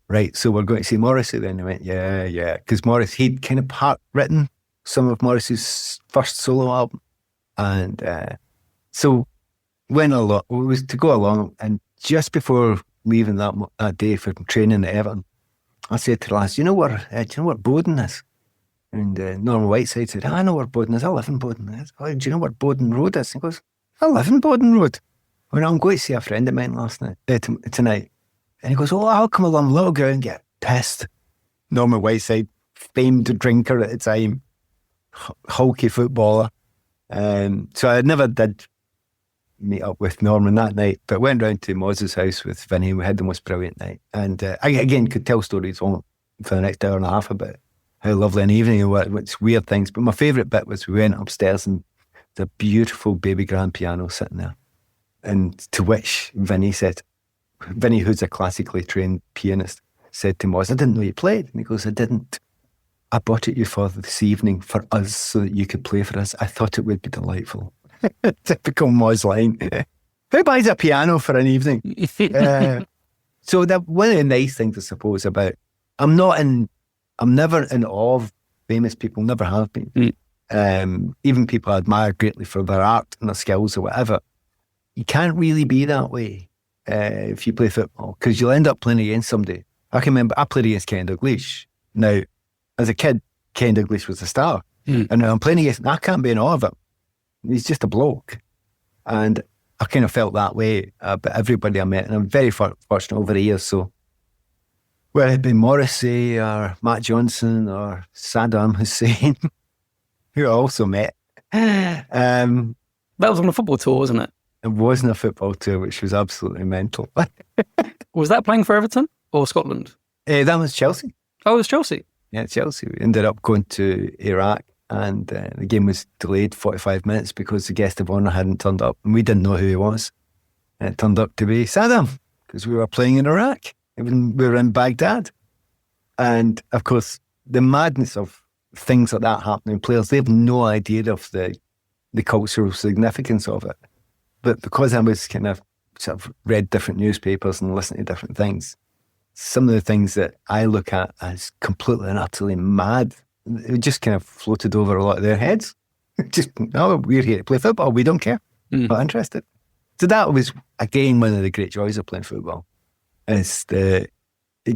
Right, so we're going to see Morrissey then. I went, yeah. Because Morrissey, he'd kind of part-written some of Morrissey's first solo album. And so went along, it was to go along, and just before leaving that day for training at Everton, I said to the lads, do you know where Bowden is? And Norman Whiteside said, I know where Bowden is. I live in Bowden. I said, oh, do you know where Bowden Road is? He goes, I live in Bowden Road. I went, I'm going to see a friend of mine tonight. And he goes, oh, I'll come along. Little girl and get pissed. Norman Whiteside, famed drinker at the time, hulky footballer. So I never did meet up with Norman that night, but went round to Moz's house with Vinnie. We had the most brilliant night. And I, again, could tell stories for the next hour and a half about how lovely an evening and what's weird things. But my favourite bit was we went upstairs and the beautiful baby grand piano sitting there. And to which Vinnie, who's a classically trained pianist, said to Moz, I didn't know you played. And he goes, I didn't. I bought it you for this evening for us so that you could play for us. I thought it would be delightful. Typical Moz line. who buys a piano for an evening? So that one of the nice things, I suppose, about I'm never in awe of famous people, never have been. Even people I admire greatly for their art and their skills or whatever. You can't really be that way if you play football, because you'll end up playing against somebody. I can remember I played against Ken Dalglish. Now, as a kid, Ken Dalglish was a star. And now I'm playing against him. I can't be in awe of him. He's just a bloke. And I kind of felt that way about everybody I met. And I'm very fortunate over the years. So whether it be Morrissey or Matt Johnson or Saddam Hussein, who I also met. That was on a football tour, wasn't it? It wasn't a football tour, which was absolutely mental. Was that playing for Everton or Scotland? That was Chelsea. Oh, it was Chelsea. Yeah, Chelsea. We ended up going to Iraq, and the game was delayed 45 minutes because the guest of honour hadn't turned up, and we didn't know who he was. And it turned up to be Saddam, because we were playing in Iraq. Even we were in Baghdad. And of course, the madness of things like that happening, players, they have no idea of the cultural significance of it. But because I was kind of sort of read different newspapers and listened to different things, some of the things that I look at as completely and utterly mad, it just kind of floated over a lot of their heads. Just, oh, we're here to play football. We don't care. Not interested. So that was, again, one of the great joys of playing football. It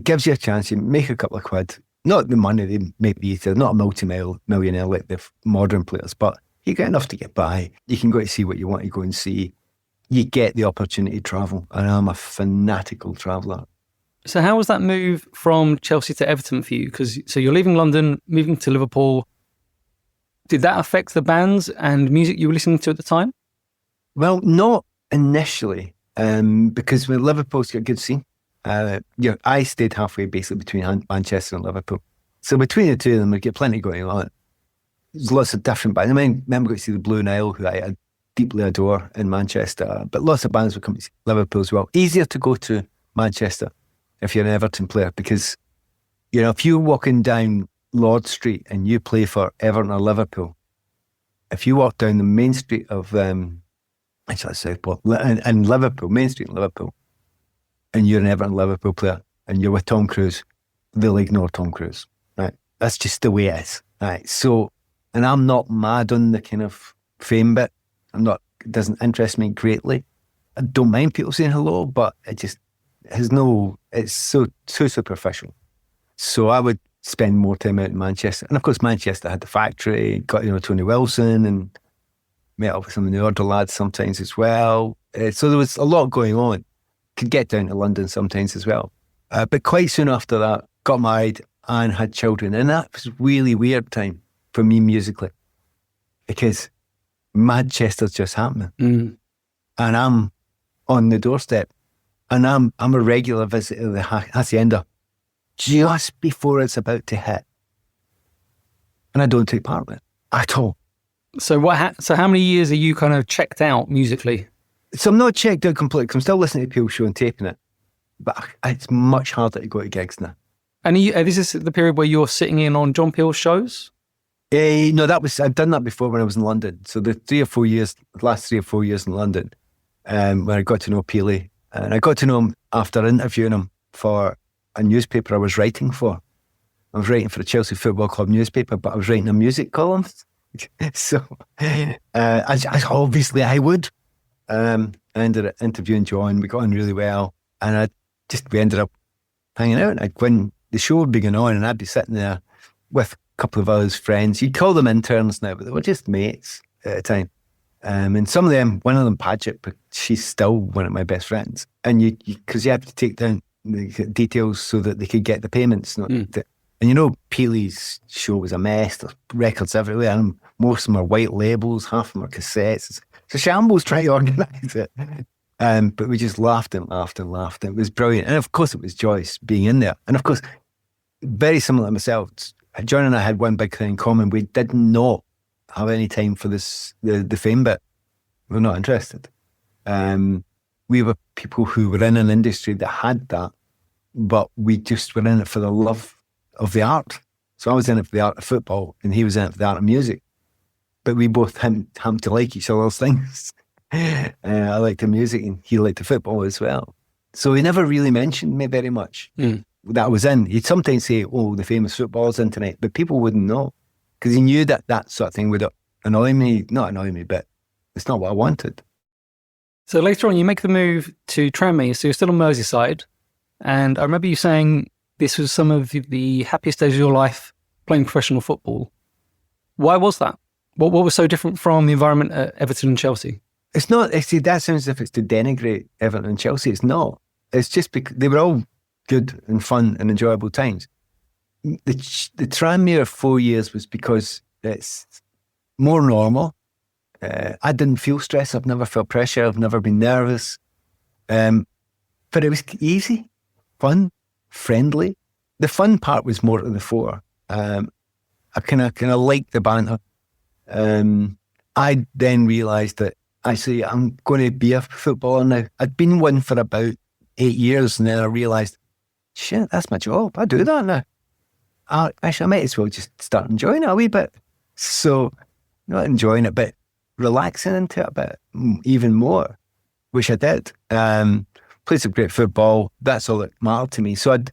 gives you a chance. You make a couple of quid. Not the money they make these days, not a multi-millionaire like the modern players, but you get enough to get by. You can go to see what you want to go and see. You get the opportunity to travel, and I'm a fanatical traveller. So how was that move from Chelsea to Everton for you? So you're leaving London, moving to Liverpool. Did that affect the bands and music you were listening to at the time? Well, not initially, because when Liverpool's got a good scene. I stayed halfway basically between Manchester and Liverpool. So between the two of them, we get plenty going on. There's lots of different bands. I remember going to see the Blue Nile, who I deeply adore in Manchester, but lots of bands would come to see Liverpool as well. Easier to go to Manchester if you're an Everton player, because, you know, if you're walking down Lord Street and you play for Everton or Liverpool, if you walk down the main street of, actually Southport, and Liverpool, Main Street in Liverpool, and you're an Everton Liverpool player and you're with Tom Cruise, they'll ignore Tom Cruise, right? That's just the way it is, right? So, and I'm not mad on the kind of fame bit. It doesn't interest me greatly. I don't mind people saying hello, but it just it's so superficial. So I would spend more time out in Manchester. And of course, Manchester had the factory, got, Tony Wilson, and met up with some of the older lads sometimes as well. So there was a lot going on. Could get down to London sometimes as well. But quite soon after that, got married and had children. And that was a really weird time for me musically, because Manchester's just happening. And I'm on the doorstep, and I'm a regular visitor of the Hacienda just before it's about to hit. And I don't take part in it at all. So so how many years are you kind of checked out musically? So I'm not checked out completely, because I'm still listening to Peel's show and taping it. But it's much harder to go to gigs now. And this is the period where you're sitting in on John Peel's shows? No, I'd done that before when I was in London. So the last 3 or 4 years in London, when I got to know Peely, and I got to know him after interviewing him for a newspaper I was writing for. I was writing for the Chelsea Football Club newspaper, but I was writing a music column. So obviously I would. I ended up interviewing John. We got on really well, and we ended up hanging out. When the show would be going on, and I'd be sitting there with a couple of other friends. You'd call them interns now, but they were just mates at the time. And some of them, one of them, Padgett, but she's still one of my best friends. And because you have to take down the details so that they could get the payments. And Peely's show was a mess. There's records everywhere, and most of them are white labels, half of them are cassettes. So shambles trying to organise it. But we just laughed and laughed and laughed. It was brilliant. And of course, it was Joyce being in there. And of course, very similar to myself, John and I had one big thing in common. We did not have any time for the fame bit. We were not interested. We were people who were in an industry that had that, but we just were in it for the love of the art. So I was in it for the art of football, and he was in it for the art of music. But we both happened to like each other's things. I liked the music and he liked the football as well. So he never really mentioned me very much. That I was in. He'd sometimes say, oh, the famous footballer's in tonight, but people wouldn't know because he knew that that sort of thing would annoy me. Not annoy me, but it's not what I wanted. So later on, you make the move to Tranmere, so you're still on Merseyside. And I remember you saying this was some of the happiest days of your life playing professional football. Why was that? What was so different from the environment at Everton and Chelsea? It's not, see, that sounds as if it's to denigrate Everton and Chelsea. It's not. It's just because they were all good and fun and enjoyable times. The Tranmere 4 years was because it's more normal. I didn't feel stress. I've never felt pressure. I've never been nervous. But it was easy, fun, friendly. The fun part was more to the fore. I kind of liked the banter. I then realised that actually I'm going to be a footballer now. I'd been one for about 8 years, and then I realised, shit, that's my job. I do that now. Actually, I might as well just start enjoying it a wee bit. So, not enjoying it, but relaxing into it a bit even more, which I did. Played some great football. That's all that mattered to me. So I'd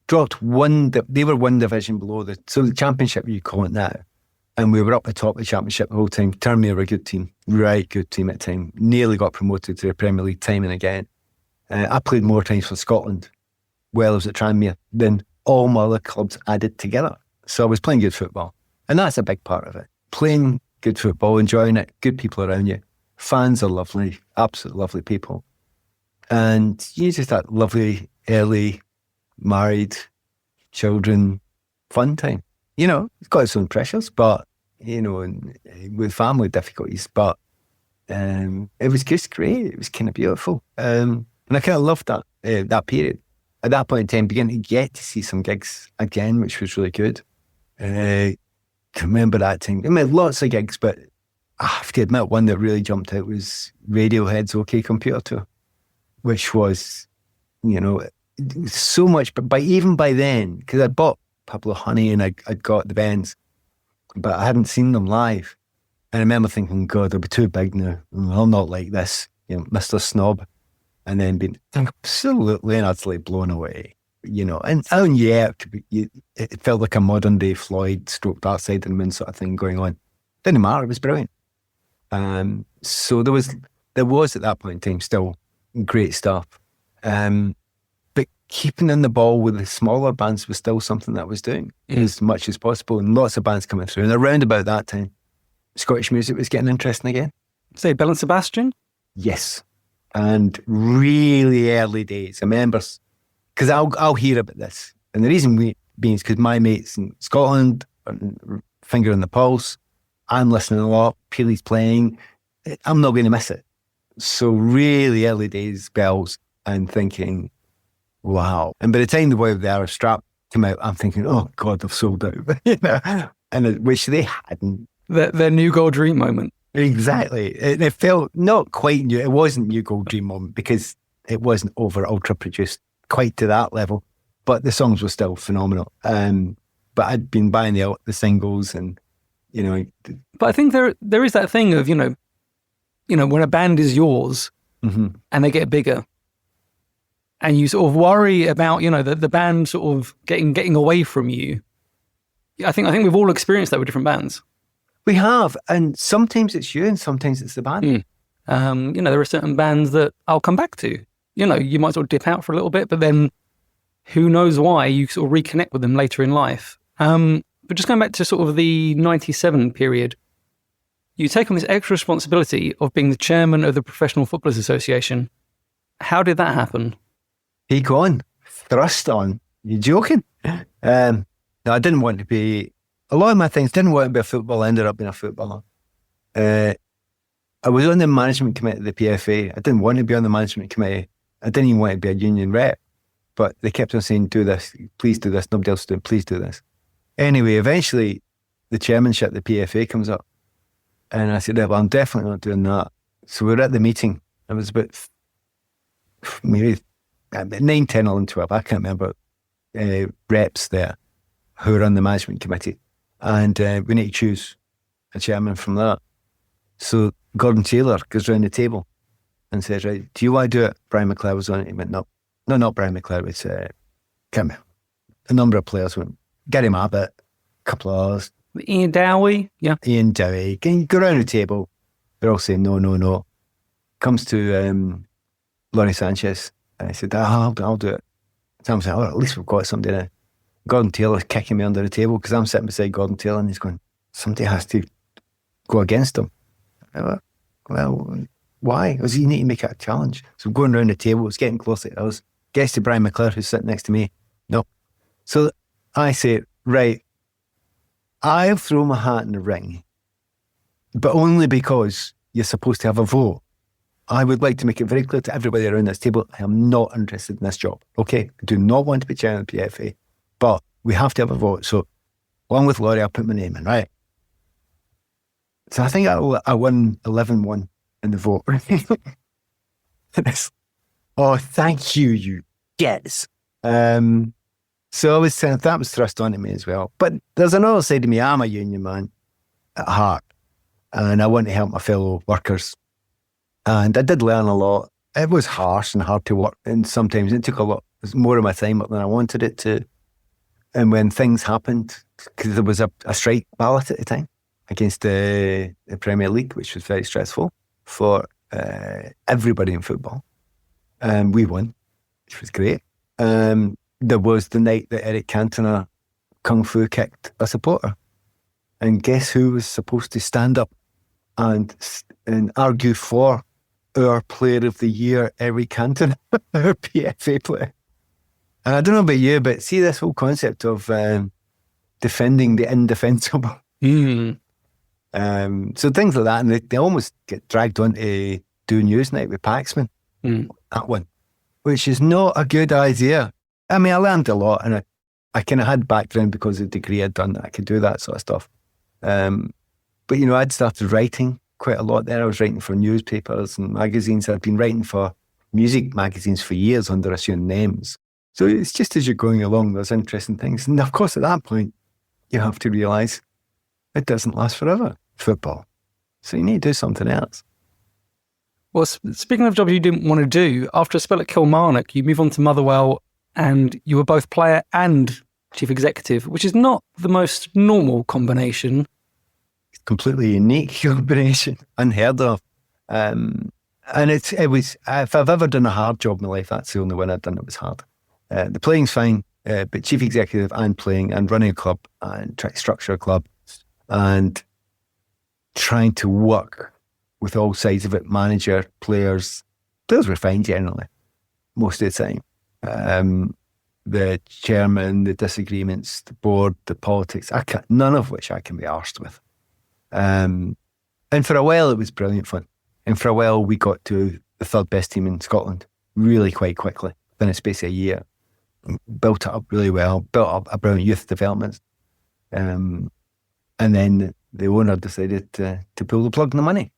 dropped they were one division below the Championship, you call it now. And we were up the top of the Championship the whole time. Tranmere were a good team, right good team at the time. Nearly got promoted to the Premier League time and again. I played more times for Scotland while I was at Tranmere than all my other clubs added together. So I was playing good football. And that's a big part of it. Playing good football, enjoying it, good people around you. Fans are lovely, absolutely lovely people. And you just that lovely, early, married, children, fun time. You know, it's got its own pressures, but, you know, and with family difficulties, but it was just great. It was kind of beautiful. And I kind of loved that period. At that point in time, beginning to get to see some gigs again, which was really good. I can remember that time. I mean, lots of gigs, but I have to admit, one that really jumped out was Radiohead's OK Computer Tour, which was, you know, so much. But even by then, because I'd bought Pablo Honey and I'd got the bands, but I hadn't seen them live. And I remember thinking, God, they'll be too big now. I'm not like this, you know, Mr. Snob. And then being absolutely and utterly blown away, you know. And yeah, it felt like a modern day Floyd stroke Dark Side of the Moon sort of thing going on. Didn't matter, it was brilliant. So there was at that point in time still great stuff. But keeping in the ball with the smaller bands was still something that I was doing as much as possible, and lots of bands coming through. And around about that time, Scottish music was getting interesting again. Say Bell and Sebastian? Yes. And really early days, I remember, because I'll hear about this. And the reason being is because my mates in Scotland, finger on the pulse, I'm listening a lot, Peely's playing, I'm not going to miss it. So really early days, Bells, and thinking, wow. And by the time the Boy with the Irish Strap came out, I'm thinking, oh God, they've sold out. You know? Which they hadn't. Their New Gold Dream moment. Exactly. It felt not quite new. It wasn't New Gold Dream moment because it wasn't over ultra produced quite to that level, but the songs were still phenomenal. But I'd been buying the singles, and you know. But I think there is that thing of you know when a band is yours and they get bigger, and you sort of worry about the band sort of getting away from you. I think we've all experienced that with different bands. We have, and sometimes it's you and sometimes it's the band. There are certain bands that I'll come back to. You might sort of dip out for a little bit, but then who knows why you sort of reconnect with them later in life. But just going back to sort of the 97 period, you take on this extra responsibility of being the chairman of the Professional Footballers Association. How did that happen? Take on, thrust on. You joking? No, I didn't want to be. A lot of my things didn't want to be a footballer, ended up being a footballer. I was on the management committee of the PFA. I didn't want to be on the management committee. I didn't even want to be a union rep. But they kept on saying, do this, please do this, nobody else is doing, please do this. Anyway, eventually the chairmanship of the PFA comes up. And I said, well, I'm definitely not doing that. So we were at the meeting. It was about maybe 9, 10, 11, 12, I can't remember, reps there who were on the management committee. And we need to choose a chairman from that. So Gordon Taylor goes round the table and says, right, do you want to do it? Brian McClare was on it. He went, no, not Brian McClare. It was a number of players went, Gary Abbott, a couple of others. Ian Dowie, yeah. Ian Dowie. Can you go round the table? They're all saying, no. Comes to Lonnie Sanchez. And I said, I'll do it. So I'm saying, at least we've got somebody now. Gordon Taylor's kicking me under the table because I'm sitting beside Gordon Taylor and he's going, somebody has to go against him. I went, well, why? Because you need to make it a challenge. So I'm going around the table, it's getting closer to us. Gets to Brian McClare, who's sitting next to me. No. So I say, right, I'll throw my hat in the ring, but only because you're supposed to have a vote. I would like to make it very clear to everybody around this table, I am not interested in this job. Okay? I do not want to be chairman of the PFA, but we have to have a vote. So along with Laurie, I'll put my name in, right? So I think I won 11-1 in the vote. Oh, thank you, you gets. So I was saying that was thrust onto me as well. But there's another side of me. I'm a union man at heart, and I want to help my fellow workers. And I did learn a lot. It was harsh and hard to work, and sometimes it took it was more of my time up than I wanted it to. And when things happened, because there was a strike ballot at the time against the Premier League, which was very stressful for everybody in football. We won, which was great. There was the night that Eric Cantona kung fu kicked a supporter. And guess who was supposed to stand up and argue for our player of the year, Eric Cantona, our PFA player? And I don't know about you, but see this whole concept of defending the indefensible. Mm. So things like that, and they almost get dragged on to do Newsnight with Paxman, that one, which is not a good idea. I mean, I learned a lot, and I kind of had background because of the degree I'd done that I could do that sort of stuff. But, you know, I'd started writing quite a lot there. I was writing for newspapers and magazines. I'd been writing for music magazines for years under assumed names. So it's just as you're going along, there's interesting things. And of course, at that point, you have to realise it doesn't last forever, football. So you need to do something else. Well, speaking of jobs you didn't want to do, after a spell at Kilmarnock, you move on to Motherwell, and you were both player and chief executive, which is not the most normal combination. It's a completely unique combination, unheard of. And it was, if I've ever done a hard job in my life, that's the only one I've done that was hard. The playing's fine, but chief executive and playing and running a club and trying to structure a club and trying to work with all sides of it, manager, players. Players were fine generally, most of the time. The chairman, the disagreements, the board, the politics, none of which I can be arsed with. And for a while, it was brilliant fun. And for a while, we got to the third best team in Scotland really quite quickly, within a space of a year. Built it up really well, built up a brilliant youth development. And then the owner decided to pull the plug on the money,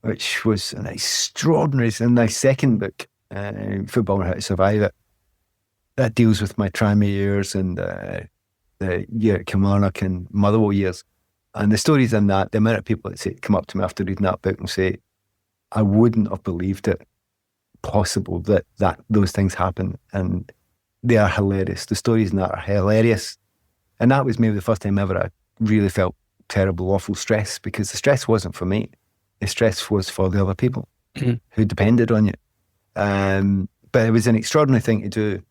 which was an extraordinary, and my second book, Football and How to Survive It. That deals with my Tranmere years and the year at Kilmarnock and Motherwell years. And the stories in that, the amount of people that come up to me after reading that book and say, I wouldn't have believed it possible that those things happen. And they are hilarious. The stories in that are hilarious. And that was maybe the first time ever I really felt terrible, awful stress, because the stress wasn't for me. The stress was for the other people who depended on you. But it was an extraordinary thing to do.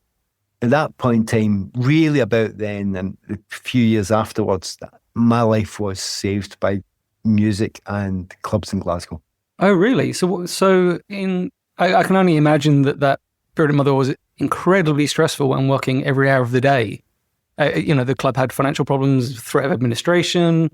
At that point in time, really about then and a few years afterwards, my life was saved by music and clubs in Glasgow. Oh, really? So I can only imagine that period of Motherwell was incredibly stressful and working every hour of the day. The club had financial problems, threat of administration.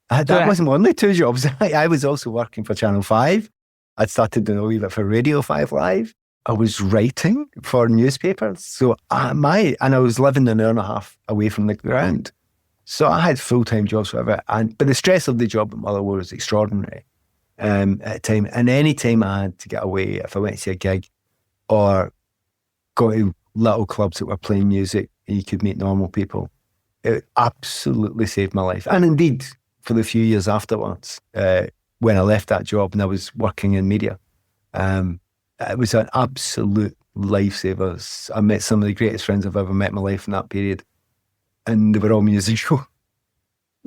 That wasn't my only two jobs. I was also working for Channel 5. I'd started doing a wee bit for Radio 5 Live. I was writing for newspapers. So I was living an hour and a half away from the ground. So I had full-time jobs, whatever. But the stress of the job at Motherwell was extraordinary at the time. And any time I had to get away, if I went to see a gig or go to little clubs that were playing music and you could meet normal people, it absolutely saved my life. And indeed, for the few years afterwards, when I left that job and I was working in media. It was an absolute lifesaver. I met some of the greatest friends I've ever met in my life in that period, and they were all musical.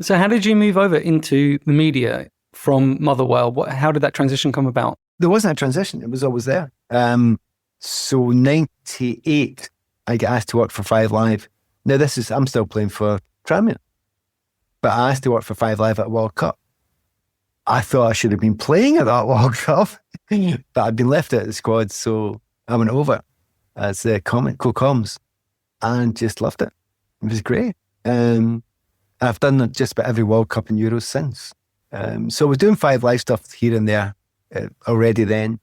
So how did you move over into the media from Motherwell? How did that transition come about? There wasn't a transition. It was always there. So 98, I got asked to work for 5 Live. Now I'm still playing for Tranmere, but I asked to work for 5 Live at a World Cup. I thought I should have been playing at that World Cup, but I'd been left out of the squad, so I went over as the co-coms and just loved it. It was great. I've done just about every World Cup and Euros since. So I was doing 5 Live stuff here and there already then.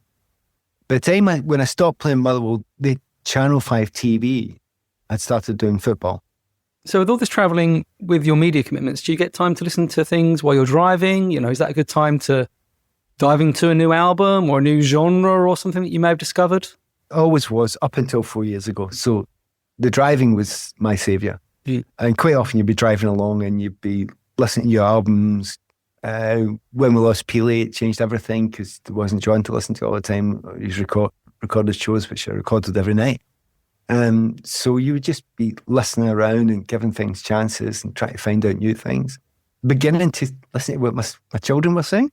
By the time when I stopped playing Motherwell, the Channel 5 TV, I'd started doing football. So with all this travelling with your media commitments, do you get time to listen to things while you're driving? Is that a good time to dive into a new album or a new genre or something that you may have discovered? Always was, up until 4 years ago. So the driving was my saviour. And quite often you'd be driving along and you'd be listening to your albums. When we lost Pele, it changed everything because there wasn't John to listen to all the time. He's recorded shows, which I recorded every night. So you would just be listening around and giving things chances and trying to find out new things. Beginning to listen to what my children were saying.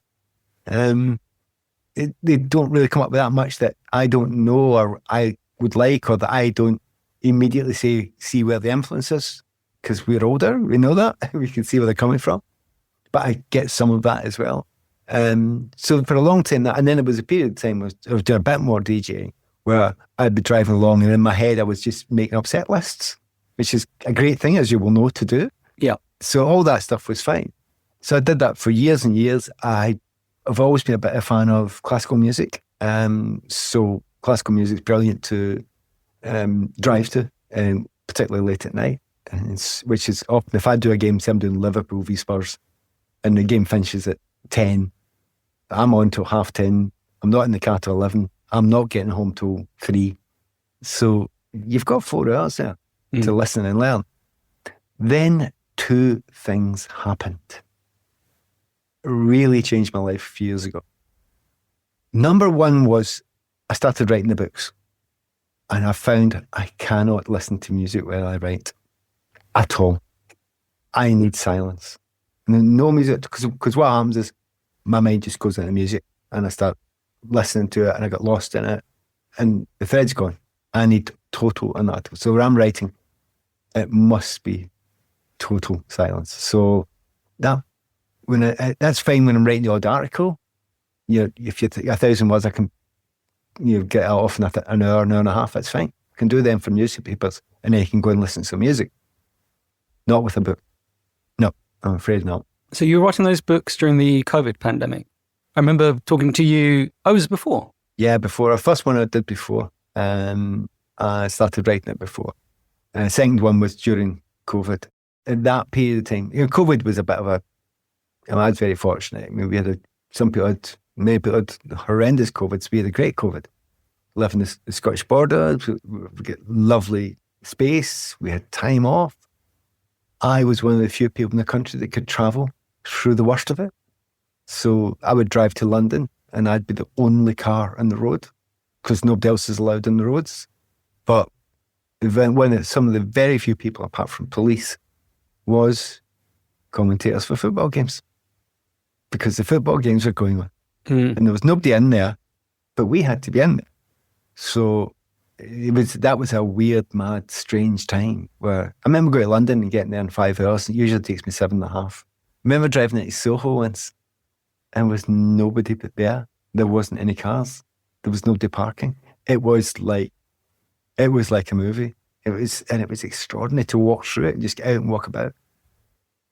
They don't really come up with that much that I don't know or I would like, or that I don't immediately see where the influence is, because we're older, we know that, we can see where they're coming from. But I get some of that as well. So for a long time, and then it was a period of time I was doing a bit more DJing, where I'd be driving along and in my head I was just making up set lists, which is a great thing, as you will know, to do. Yeah. So all that stuff was fine. So I did that for years and years. I've always been a bit of a fan of classical music. So classical music is brilliant to drive to, particularly late at night. Which is often, if I do a game, say I'm doing Liverpool v Spurs, and the game finishes at 10, I'm on till 10:30. I'm not in the car till 11. I'm not getting home till 3. So you've got 4 hours there to listen and learn. Then 2 things happened. Really changed my life a few years ago. Number 1 was I started writing the books, and I found I cannot listen to music while I write at all. I need silence. No music, because what happens is my mind just goes into music and I start listening to it and I get lost in it and the thread's gone. I need total and that. So when I'm writing, it must be total silence. So that's fine when I'm writing the odd article. If you take 1,000 words, I can get it off in an hour and a half. That's fine. I can do them for newspapers, and then you can go and listen to some music. Not with a book. No, I'm afraid not. So you were writing those books during the COVID pandemic. I remember talking to you, it was before. Yeah, before. The first one I did before. I started writing it before. And the second one was during COVID. In that period of time, COVID was a bit of I was very fortunate. I mean, many people had horrendous COVID. So we had a great COVID. Living the Scottish border, we get lovely space, we had time off. I was one of the few people in the country that could travel through the worst of it. So I would drive to London and I'd be the only car on the road because nobody else is allowed on the roads. But when some of the very few people, apart from police, was commentators for football games, because the football games were going on. And there was nobody in there, but we had to be in there. So that was a weird, mad, strange time where I remember going to London and getting there in 5 hours. It usually takes me 7.5. I remember driving into Soho once and there was nobody but there. There wasn't any cars. There was nobody parking. It was like a movie. It was extraordinary to walk through it and just get out and walk about.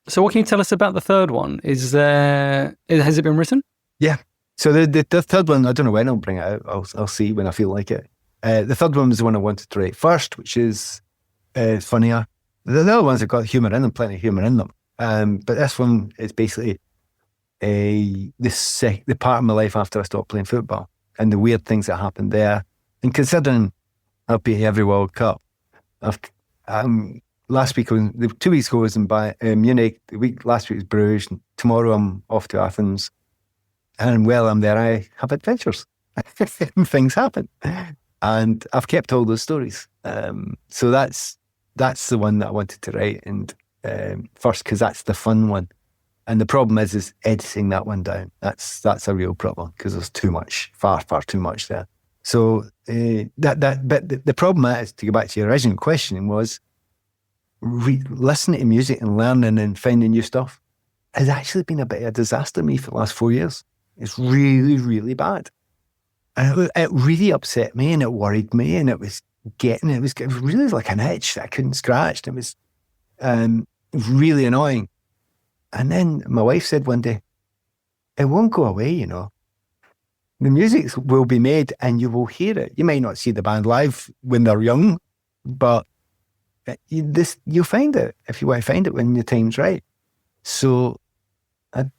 So what can you tell us about the third one? Has it been written? Yeah. So the third one, I don't know when I'll bring it out. I'll see when I feel like it. The third one was the one I wanted to write first, which is funnier. The other ones have got humour in them, plenty of humour in them. But this one is basically the part of my life after I stopped playing football and the weird things that happened there. And considering I'll be every World Cup, last week, 2 weeks ago I was in Munich. Last week was Bruges. And tomorrow I'm off to Athens. And while I'm there, I have adventures. Things happen. And I've kept all those stories. So that's the one that I wanted to write. And first, because that's the fun one. And the problem is editing that one down. That's a real problem because there's too much, far too much there. So but the problem is, to go back to your original question, was listening to music and learning and finding new stuff has actually been a bit of a disaster to me for the last 4 years. It's really, really bad. And it really upset me and it worried me, and it was really like an itch that I couldn't scratch. It was really annoying. And then my wife said one day, it won't go away, you know. The music will be made and you will hear it. You might not see the band live when they're young, but you'll find it if you want to find it when your time's right. So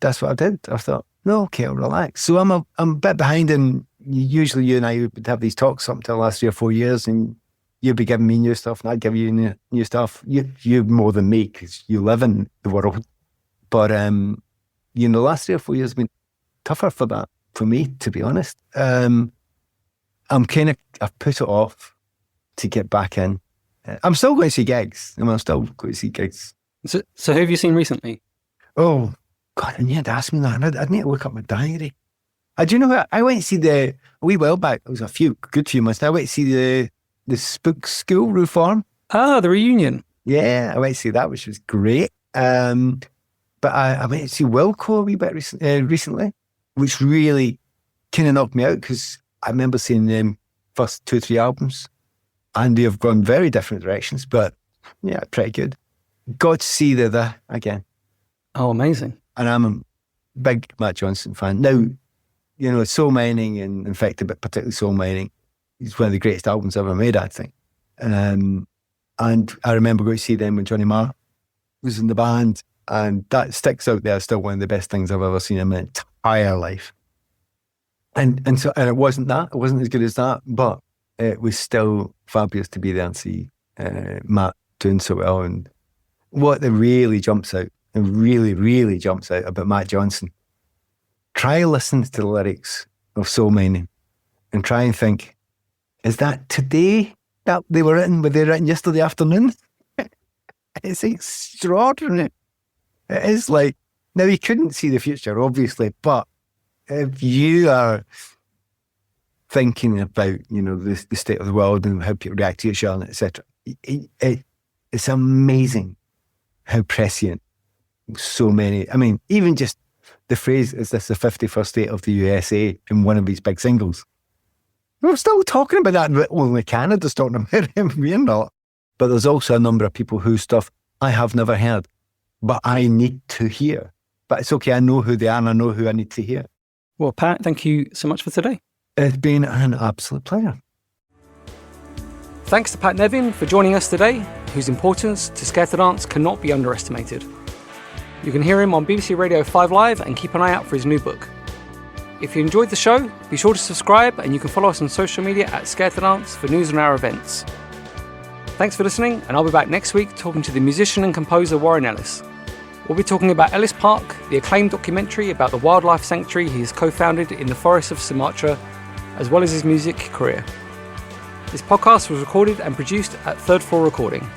that's what I did. I thought, no, okay, I'll relax. So I'm a bit behind, and usually you and I would have these talks up until the last 3 or 4 years, and you'd be giving me new stuff and I'd give you new stuff. You more than me because you live in the world. But, the last 3 or 4 years have been tougher for that, for me, to be honest. I've put it off to get back in. I'm still going to see gigs. I'm still going to see gigs. So who have you seen recently? Oh, God, and you had to ask me that. I'd need to look up my diary. Do you know what? I went to see a wee while back, it was a good few months, I went to see the Spook School reform. Ah, the reunion. Yeah, I went to see that, which was great. But I went to see Wilco a wee bit recently, which really kind of knocked me out because I remember seeing them first 2 or 3 albums, and they have gone very different directions, but yeah, pretty good. Got to see the again. Oh, amazing. And I'm a big Matt Johnson fan. Now, Soul Mining and Infected, but particularly Soul Mining, is one of the greatest albums ever made, I think. And I remember going to see them when Johnny Marr was in the band, and that sticks out there as still one of the best things I've ever seen in my entire life. And it wasn't as good as that, but it was still fabulous to be there and see Matt doing so well. And what really jumps out, and really, really jumps out about Matt Johnson, try listening to the lyrics of Soul Mining and try and think, is that today that they were written? Were they written yesterday afternoon? It's extraordinary. It is like, now you couldn't see the future, obviously, but if you are thinking about, the state of the world and how people react to each other, etc., it's amazing how prescient so many, even just the phrase, is this the 51st state of the USA, in one of these big singles? We're still talking about that, only Canada's talking about it, we're not. But there's also a number of people whose stuff I have never heard, but I need to hear. But it's okay, I know who they are and I know who I need to hear. Well, Pat, thank you so much for today. It's been an absolute pleasure. Thanks to Pat Nevin for joining us today, whose importance to Scared to Dance cannot be underestimated. You can hear him on BBC Radio 5 Live and keep an eye out for his new book. If you enjoyed the show, be sure to subscribe, and you can follow us on social media at Scared to Dance for news on our events. Thanks for listening, and I'll be back next week talking to the musician and composer Warren Ellis. We'll be talking about Ellis Park, the acclaimed documentary about the wildlife sanctuary he has co-founded in the forests of Sumatra, as well as his music career. This podcast was recorded and produced at Third Floor Recording.